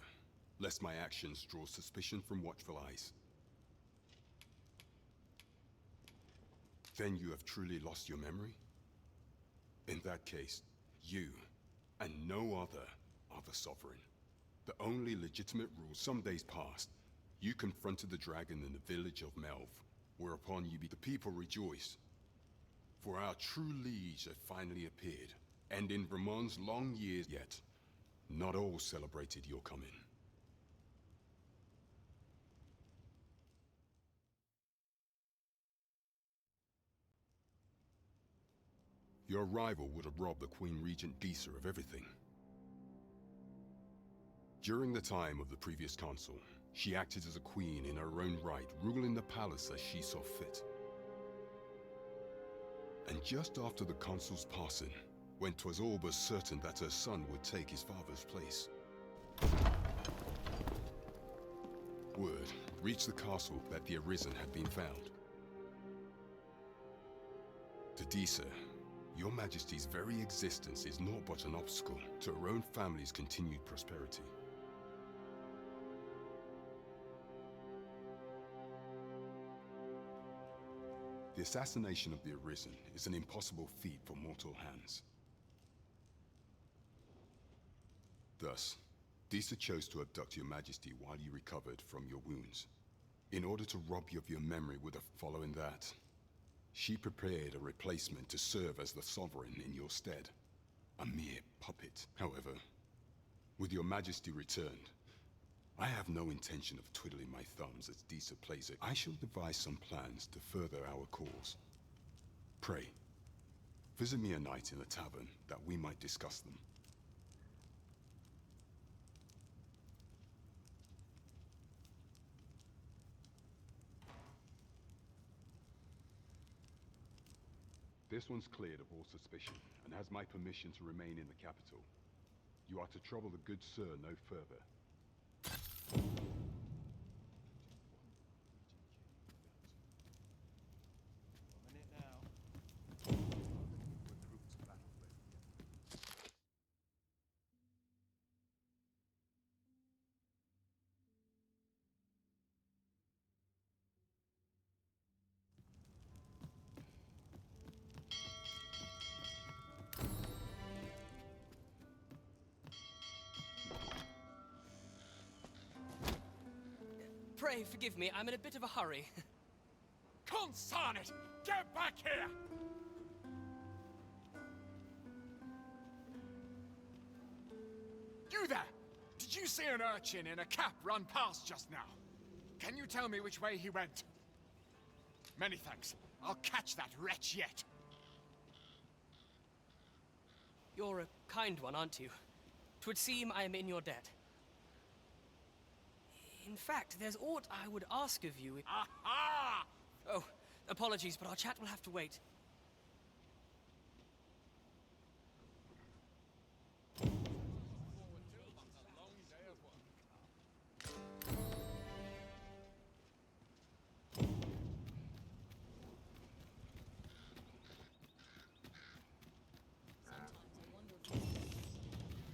lest my actions draw suspicion from watchful eyes. Then you have truly lost your memory? In that case, you, and no other, are the sovereign. The only legitimate rule. Some days past, you confronted the dragon in the village of Melv, whereupon the people rejoiced. For our true liege had finally appeared, and in Vermont's long years yet, not all celebrated your coming. Your arrival would have robbed the Queen Regent Disa of everything. During the time of the previous consul, she acted as a queen in her own right, ruling the palace as she saw fit. And just after the consul's passing, when 'twas all but certain that her son would take his father's place, word reached the castle that the Arisen had been found. To Disa, Your Majesty's very existence is naught but an obstacle to her own family's continued prosperity. The assassination of the Arisen is an impossible feat for mortal hands. Thus, Disa chose to abduct Your Majesty while you recovered from your wounds, in order to rob you of your memory. Following that, she prepared a replacement to serve as the sovereign in your stead. A mere puppet. However, with Your Majesty returned, I have no intention of twiddling my thumbs as Disa plays it. I shall devise some plans to further our cause. Pray, visit me a night in the tavern that we might discuss them. This one's cleared of all suspicion, and has my permission to remain in the capital. You are to trouble the good sir no further. Pray forgive me, I'm in a bit of a hurry. Consign it! Get back here! You there! Did you see an urchin in a cap run past just now? Can you tell me which way he went? Many thanks. I'll catch that wretch yet. You're a kind one, aren't you? 'Twould seem I am in your debt. In fact, there's aught I would ask of you. Aha! Oh, apologies, but our chat will have to wait.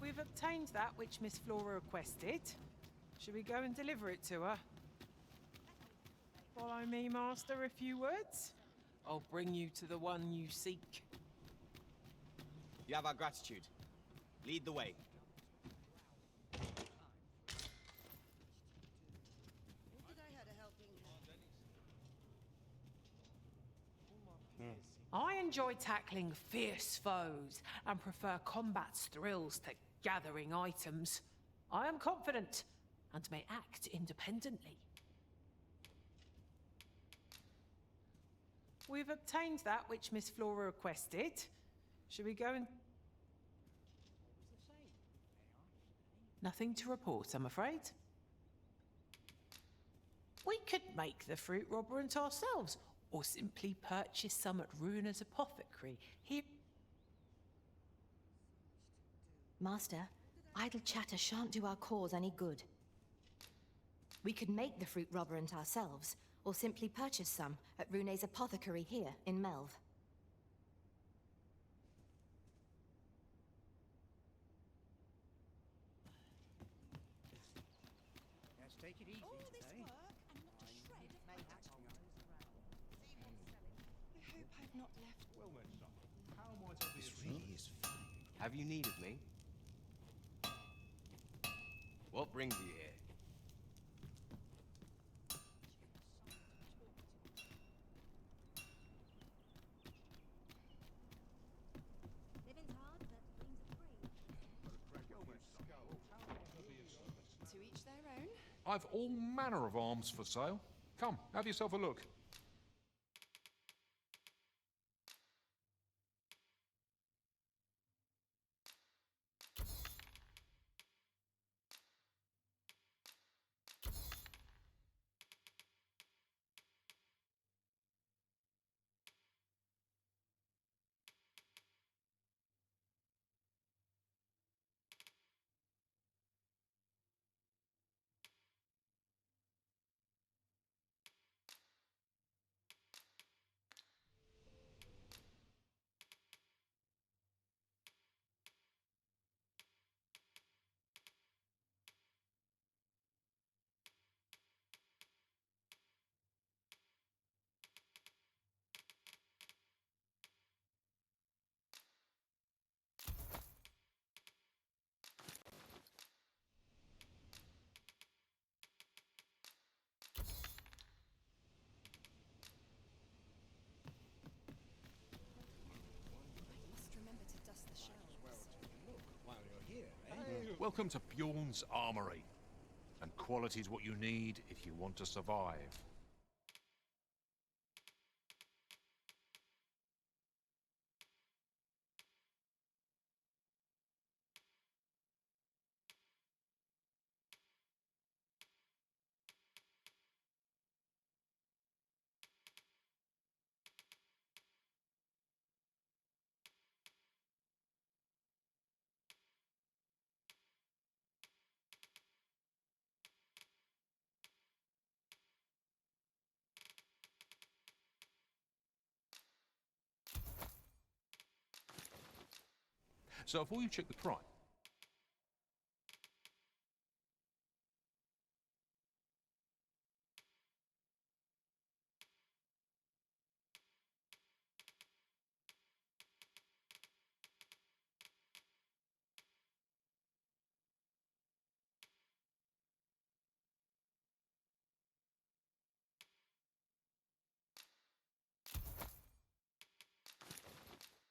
We've obtained that which Miss Flora requested. Should we go and deliver it to her? Follow me, Master, a few words? I'll bring you to the one you seek. You have our gratitude. Lead the way. I enjoy tackling fierce foes and prefer combat's thrills to gathering items. I am confident and may act independently. We've obtained that which Miss Flora requested. Should we go and... Nothing to report, I'm afraid. We could make the fruit robberant ourselves, or simply purchase some at Runa's apothecary. Here... Master, idle chatter shan't do our cause any good. We could make the fruit robberant ourselves, or simply purchase some at Rune's apothecary here in Melve. Let's take it easy today. I hope I've not left. Well met, son. How might I be This of really service? is fine. Have you need of me? What brings you here? To each their own. I've all manner of arms for sale. Come, have yourself a look. Must remember to dust the shelves. Look, while you're here, eh? Welcome to Bjorn's Armory. And quality's what you need if you want to survive. So before you check the price,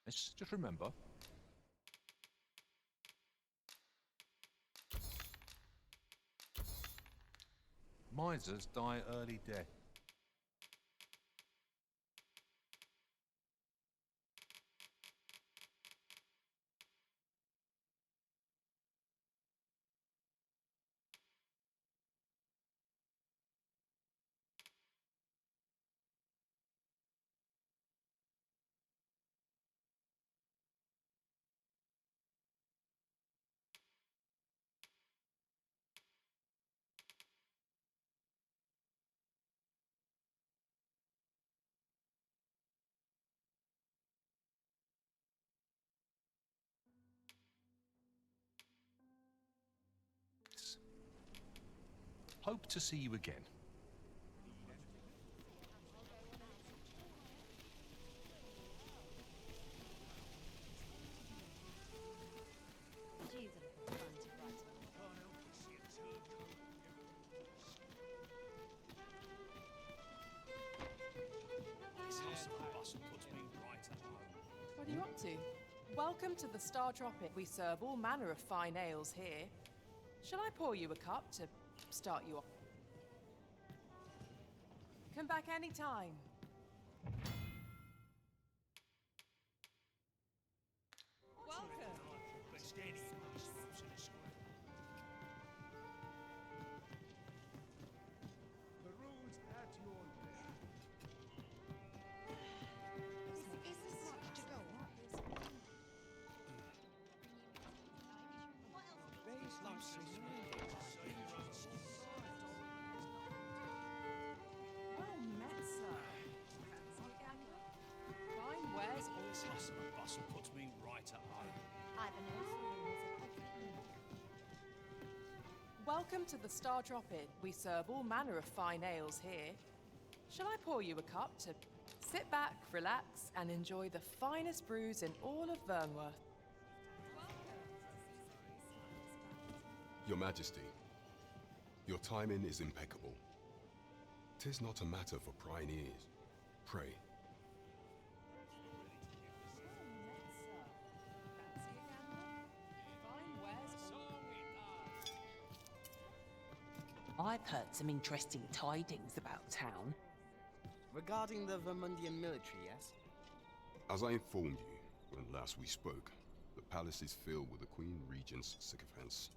just remember, misers die early death. Hope to see you again. hustle and bustle puts me right at home. What are you up to? Welcome to the Star Tropic. We serve all manner of fine ales here. Shall I pour you a cup to start you off? Come back any time. The rules at your leisure. Is this much to go on? There's no Well met, sir. Fancy a gander? Fine wares all This hustle and bustle puts me right at home. Welcome to the Star Tropic. We serve all manner of fine ales here. Shall I pour you a cup to sit back, relax, and enjoy the finest brews in all of Vernworth? Your Majesty, your timing is impeccable. 'Tis not a matter for prying ears. Pray. I've heard some interesting tidings about town. Regarding the Vermundian military, yes? As I informed you when last we spoke, the palace is filled with the Queen Regent's sycophants.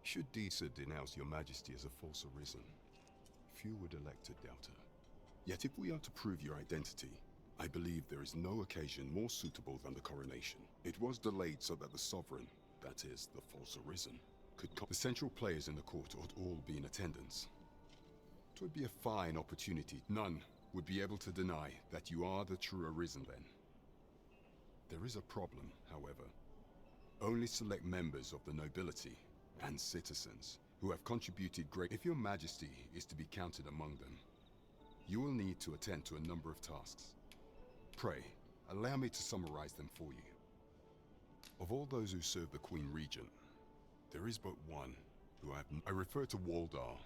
Should Disa denounce your Majesty as a false arisen, few would elect to doubt her. Yet if we are to prove your identity, I believe there is no occasion more suitable than the coronation. It was delayed so that the sovereign, that is, the false arisen, could come. The central players in the court ought all be in attendance. It would be a fine opportunity. None would be able to deny that you are the true arisen then. There is a problem, however. Only select members of the nobility and citizens who have contributed great. If your Majesty is to be counted among them, you will need to attend to a number of tasks. Pray, allow me to summarize them for you. Of all those who serve the Queen Regent, there is but one who I refer to Waldar.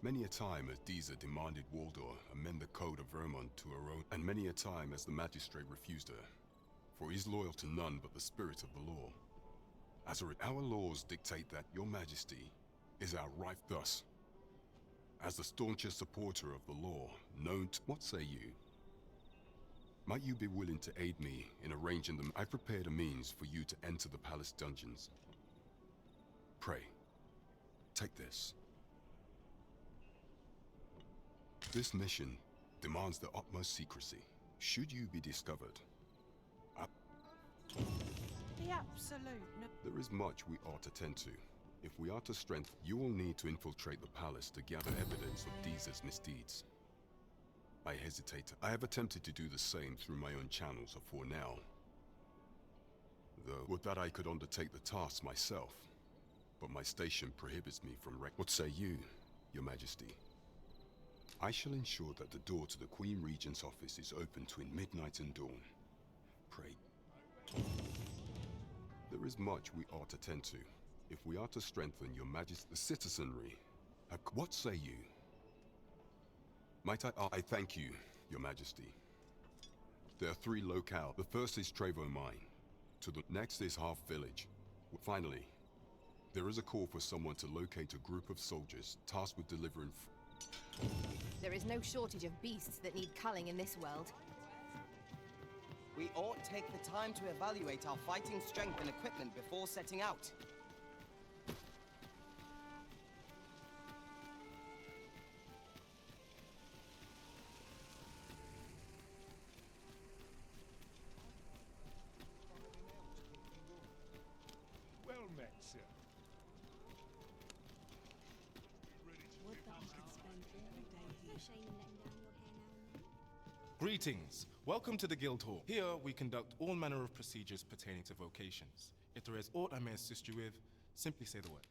Many a time as Disa demanded Waldar amend the code of Vermont to her own, and many a time as the magistrate refused her, for he is loyal to none but the spirit of the law. Our laws dictate that your Majesty is our right. Thus, as the staunchest supporter of the law, known to... What say you? Might you be willing to aid me in arranging them? I've prepared a means for you to enter the palace dungeons. Pray, take this. This mission demands the utmost secrecy. Should you be discovered, The absolute no. there is much we ought to tend to. If we are to strengthen, you will need to infiltrate the palace to gather evidence of Disa's misdeeds. I hesitate. I have attempted to do the same through my own channels afore now. Though, would that I could undertake the task myself, but my station prohibits me from What say you, your Majesty? I shall ensure that the door to the Queen Regent's office is open between midnight and dawn. Pray. There is much we ought to tend to. If we are to strengthen your Majesty, the citizenry have... What say you? Might I thank you, your Majesty. There are 3 locales. The first is Trevo Mine. To the next is Half Village. Finally, there is a call for someone to locate a group of soldiers tasked with delivering... There is no shortage of beasts that need culling in this world. We ought take the time to evaluate our fighting strength and equipment before setting out. Well met, sir. Greetings. Welcome to the Guild Hall. Here, we conduct all manner of procedures pertaining to vocations. If there is aught I may assist you with, simply say the word.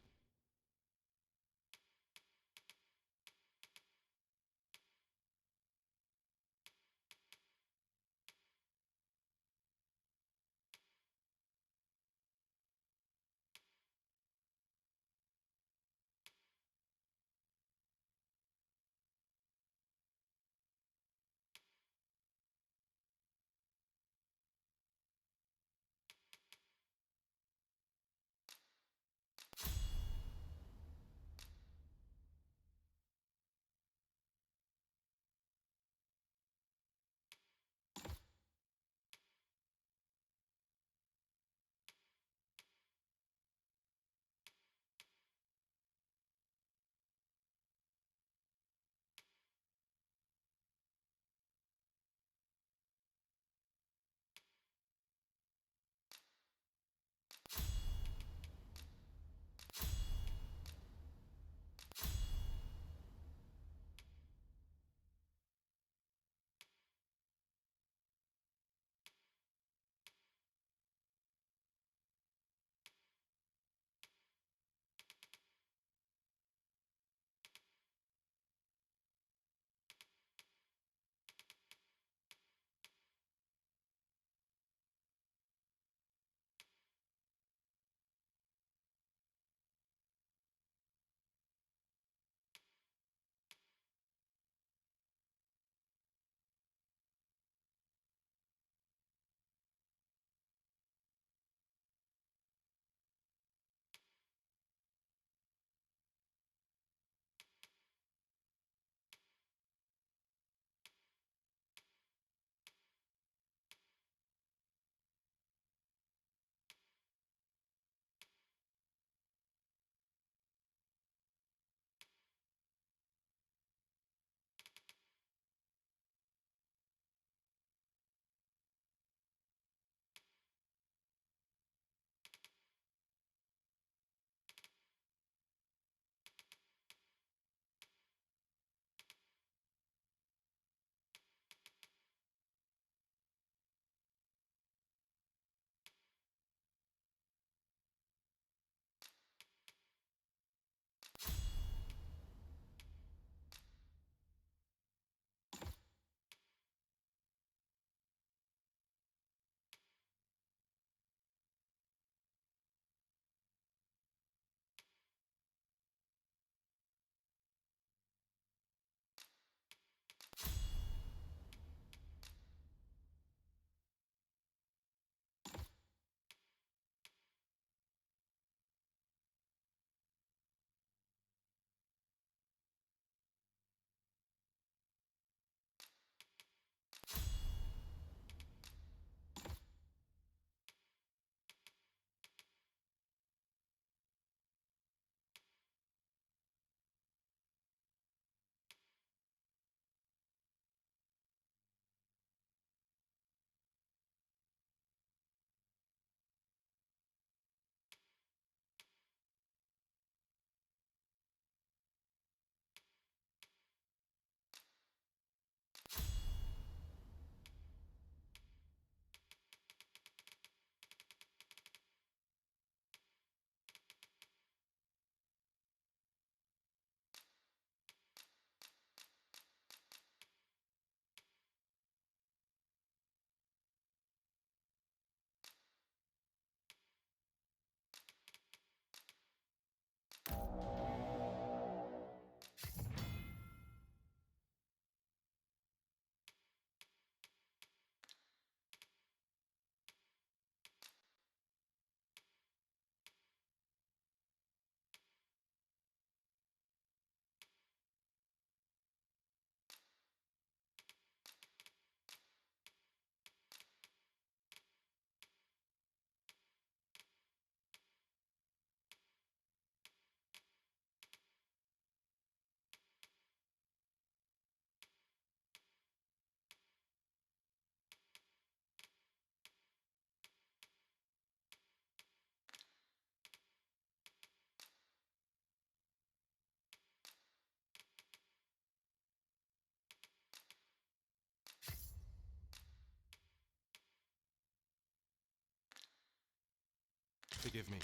Forgive me,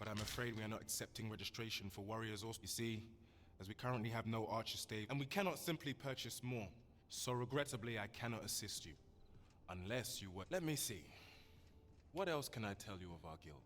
but I'm afraid we are not accepting registration for warriors or... You see, as we currently have no archer stave, and we cannot simply purchase more. So regrettably, I cannot assist you. Unless you were... Let me see. What else can I tell you of our guild?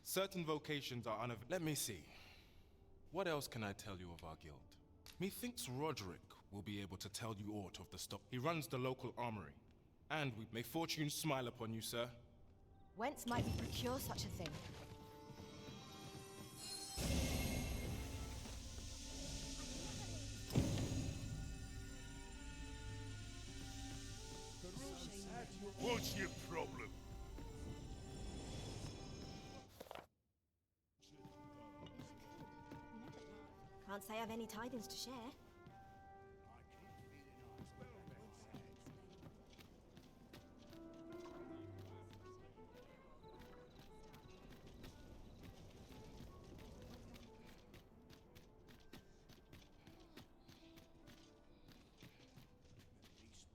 Certain vocations are Let me see. What else can I tell you of our guild? Methinks Roderick will be able to tell you aught of the stock. He runs the local armory. And may fortune smile upon you, sir. Whence might we procure such a thing? What's your problem? Can't say I've any tidings to share.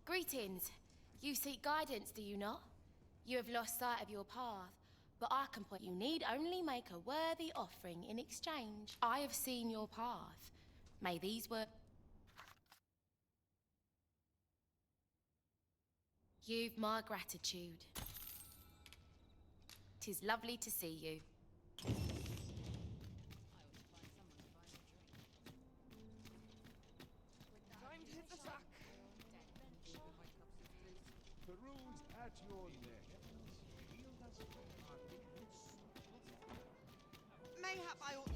Greetings. You seek guidance, do you not? You have lost sight of your path, but I can point. You need only make a worthy offering in exchange. I have seen your path. May these words... You've my gratitude. 'Tis lovely to see you. Time to hit the sack. The rules at your neck. Mayhap I ought...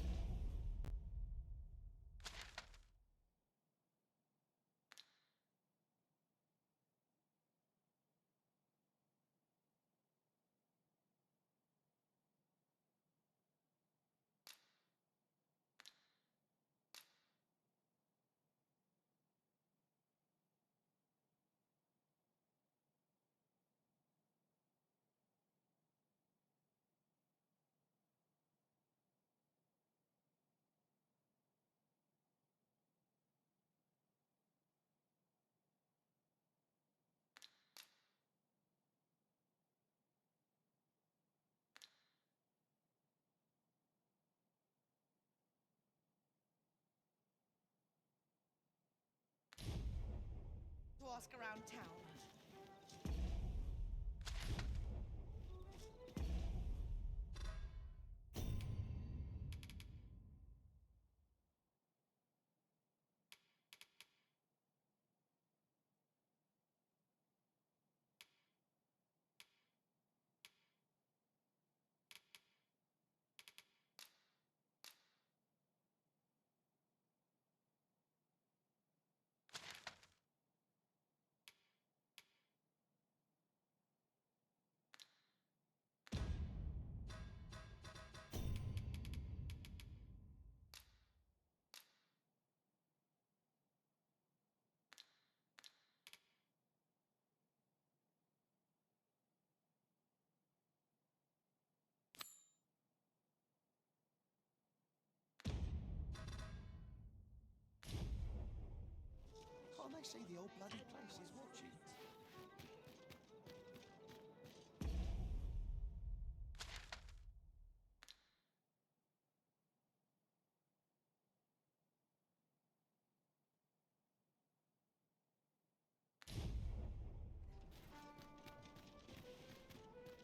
to ask around town. Can't they see the old bloody place is watching?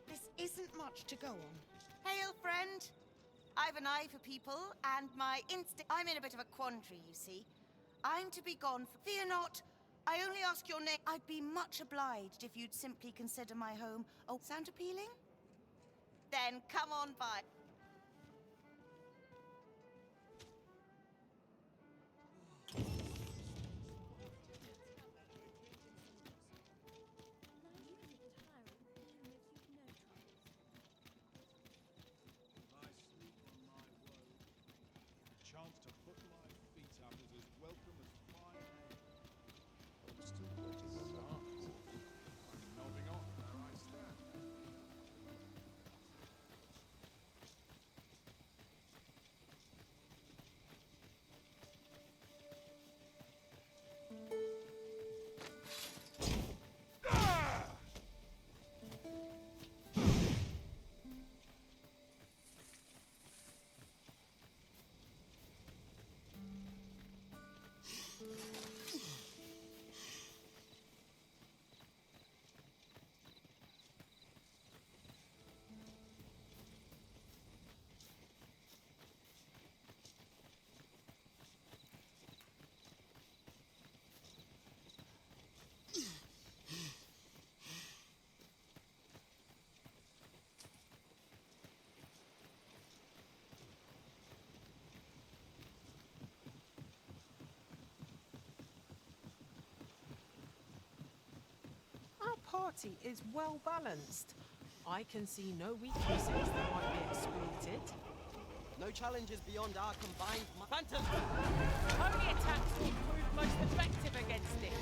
This isn't much to go on. Hail, friend. I've an eye for people, and my instinct... I'm in a bit of a quandary, you see. I'm to be gone for... Fear not. I only ask your name. I'd be much obliged if you'd simply consider my home... Oh, sound appealing? Then come on by. welcome as fine ale. I'm still waiting on that report. I'm nodding off where I stand. Our party is well balanced. I can see no weaknesses that might be exploited. No challenges beyond our combined Phantom! Holy attacks will prove most effective against it.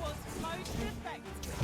Was most effective.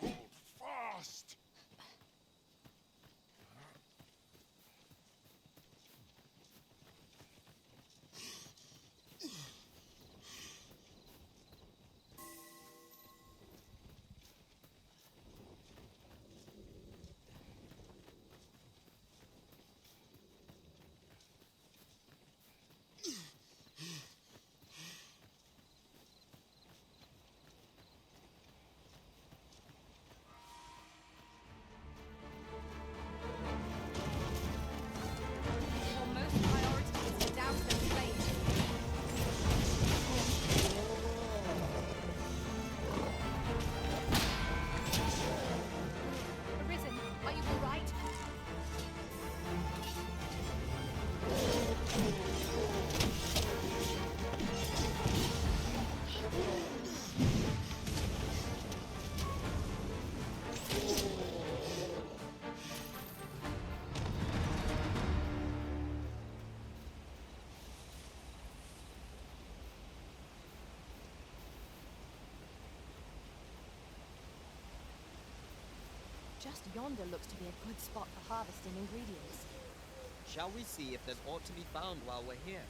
Hold fast! Your most priority is to douse the flame. Arisen, are you all right? Just yonder looks to be a good spot for harvesting ingredients. Shall we see if there's aught to be found while we're here?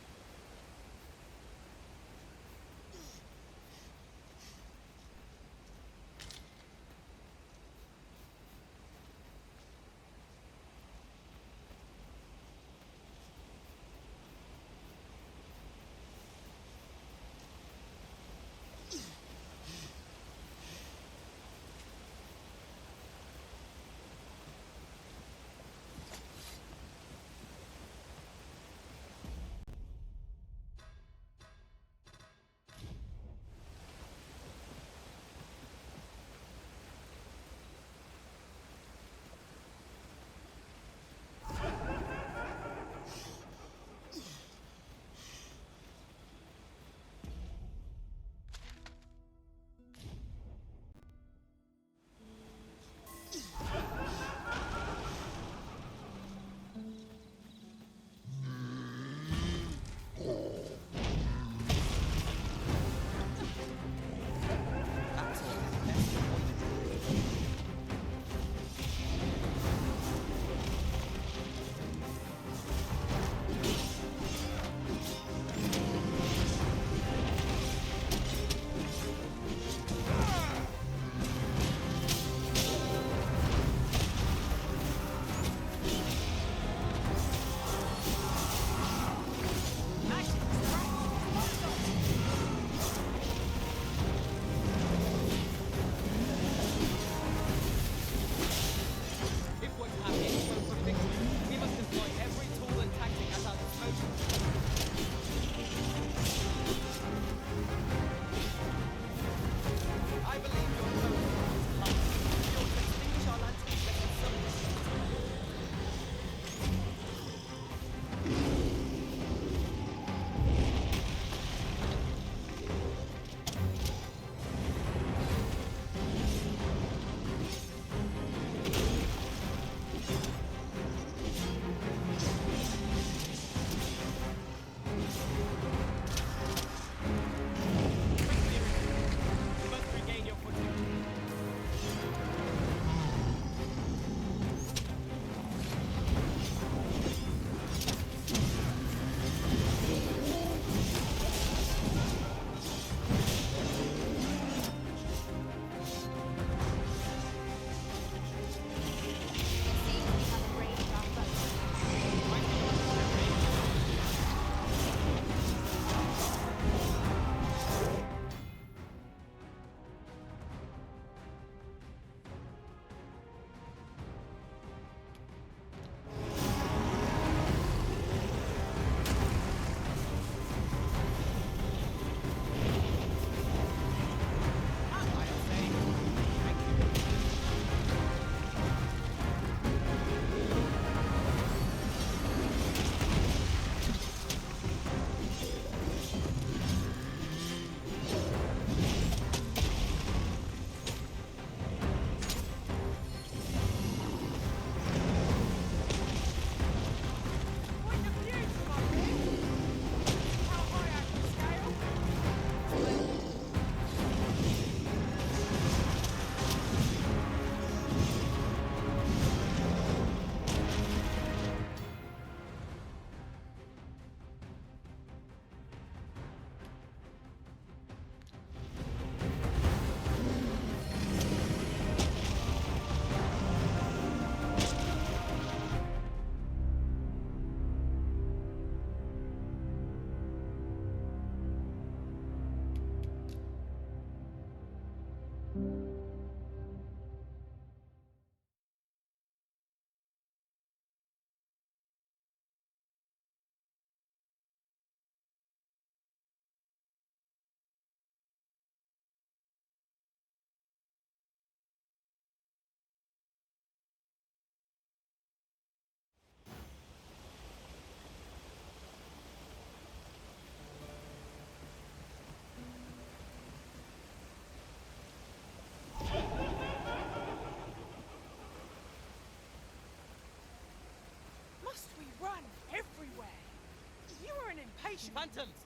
Phantoms!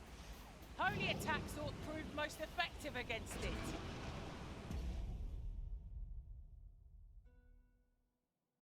Holy attack sword proved most effective against it.